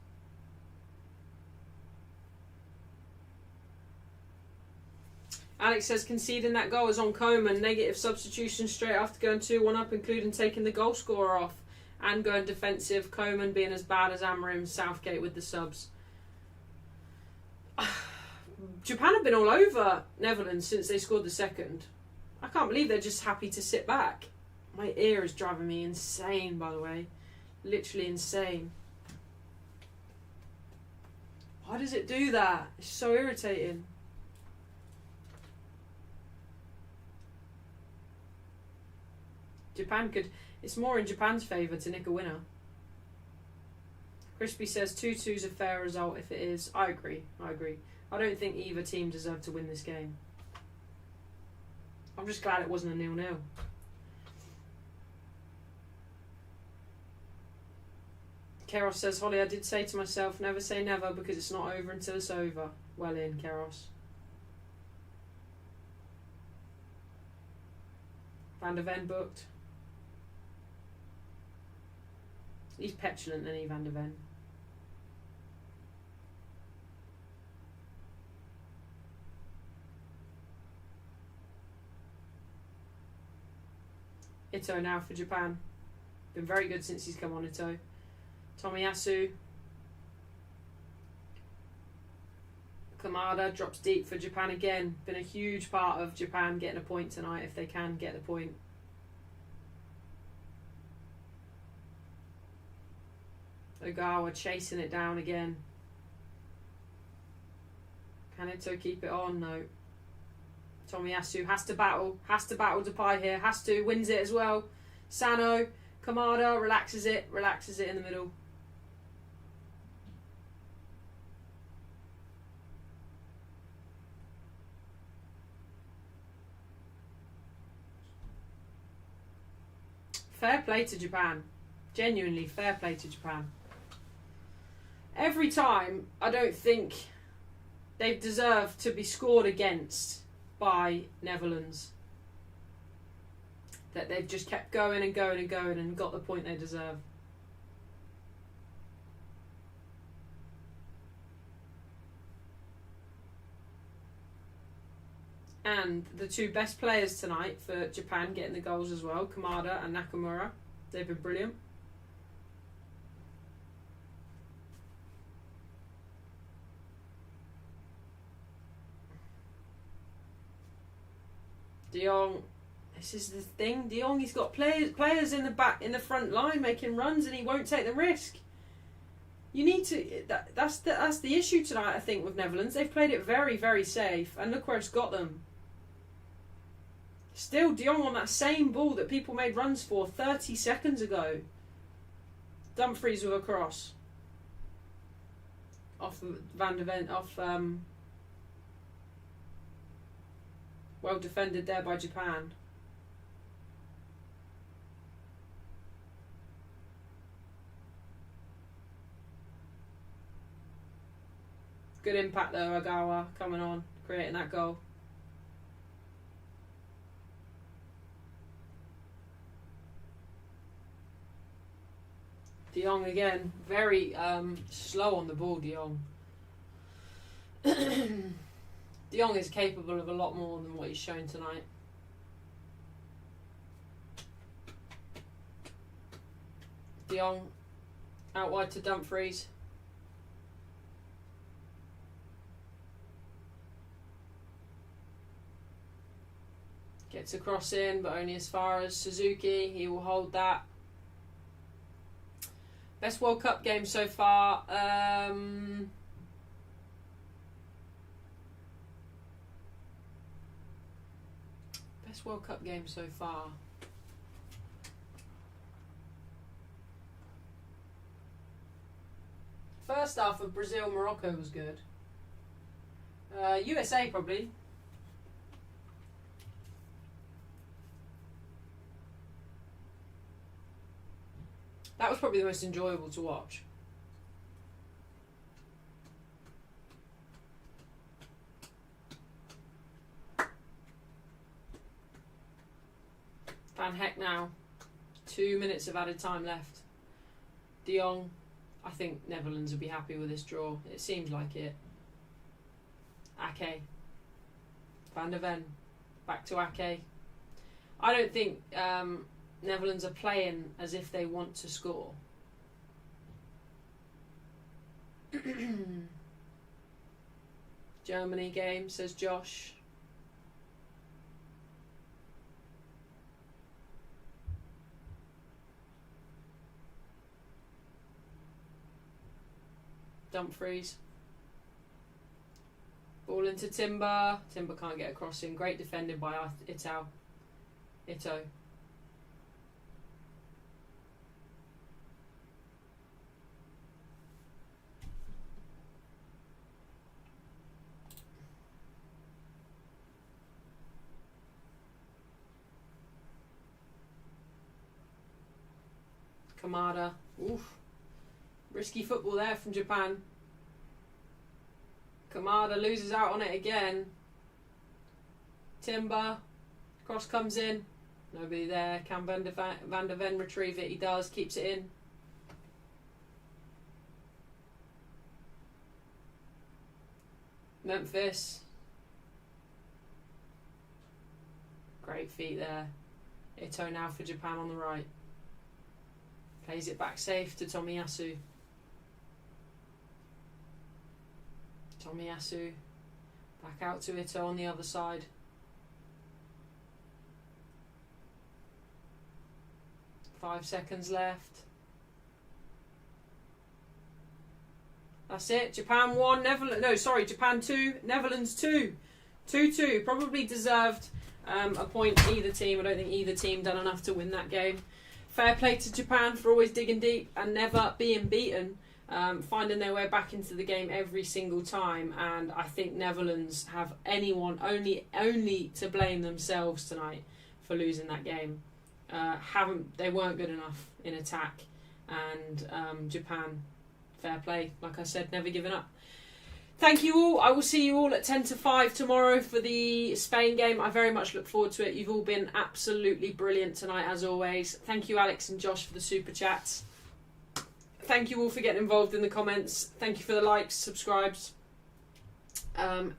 Alex says conceding that goal was on Coman. Negative substitution straight after going 2-1 up, including taking the goal scorer off and going defensive. Coman being as bad as Amorim, Southgate with the subs. Japan have been all over Netherlands since they scored the second. I can't believe they're just happy to sit back. My ear is driving me insane, by the way. Literally insane. Why does it do that? It's so irritating. Japan could... It's more in Japan's favour to nick a winner. Crispy says 2-2 is a fair result if it is. I agree. I don't think either team deserved to win this game. I'm just glad it wasn't a 0-0. Keros says, Holly, I did say to myself, never say never because it's not over until it's over. Well in, Keros. Van der Ven booked. He's petulant, isn't he, Van der Ven? Ito now for Japan. Been very good since he's come on, Ito. Tomiyasu. Kamada drops deep for Japan again. Been a huge part of Japan getting a point tonight if they can get the point. Ogawa chasing it down again. Can Ito keep it on? No. Tomiyasu has to battle Depay here, wins it as well. Sano, Kamada relaxes it in the middle. Fair play to Japan. Genuinely fair play to Japan. Every time, I don't think they've deserved to be scored against by Netherlands. That they've just kept going and going and going and got the point they deserve. And the two best players tonight for Japan getting the goals as well, Kamada and Nakamura. They've been brilliant. De Jong, this is the thing. De Jong, he's got players in the back, in the front line making runs, and he won't take the risk. You need to. That's the issue tonight. I think with Netherlands, they've played it very, very safe, and look where it's got them. Still, De Jong on that same ball that people made runs for 30 seconds ago. Dumfries with a cross off Van der Ven, off. Well defended there by Japan. Good impact though, Ogawa coming on, creating that goal. De Jong again, very slow on the ball, De Jong. De Jong is capable of a lot more than what he's shown tonight. De Jong out wide to Dumfries. Gets a cross in, but only as far as Suzuki. He will hold that. Best World Cup game so far. Best World Cup game so far. first half of Brazil-Morocco was good. USA probably. That was probably the most enjoyable to watch. Van Heck now. 2 minutes of added time left. De Jong. I think Netherlands will be happy with this draw. It seems like it. Ake. Van der Ven. Back to Ake. I don't think Netherlands are playing as if they want to score. Germany game, says Josh. Dumfries. Ball into Timber. Timber can't get a crossing. Great defending by Ito. Kamada. Oof. Risky football there from Japan. Kamada loses out on it again. Timber. Cross comes in. Nobody there. Can Van der Ven retrieve it? He does. Keeps it in. Memphis. Great feet there. Ito now for Japan on the right. Plays it back safe to Tomiyasu. Tomiyasu. Back out to Ito on the other side. Five seconds left. That's it. Japan 1, Japan 2, Netherlands 2. 2-2. Probably deserved a point either team. I don't think either team done enough to win that game. Fair play to Japan for always digging deep and never being beaten. Finding their way back into the game every single time, and I think Netherlands have anyone only to blame themselves tonight for losing that game. They weren't good enough in attack, and Japan, fair play, like I said, never given up. Thank you all. I will see you all at 10 to 5 tomorrow for the Spain game. I very much look forward to it. You've all been absolutely brilliant tonight, as always. Thank you, Alex and Josh, for the super chats. Thank you all for getting involved in the comments. Thank you for the likes, subscribes,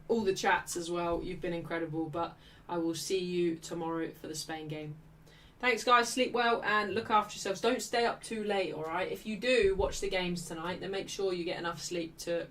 all the chats as well. You've been incredible, but I will see you tomorrow for the Spain game. Thanks, guys. Sleep well and look after yourselves. Don't stay up too late, all right? If you do watch the games tonight, then make sure you get enough sleep to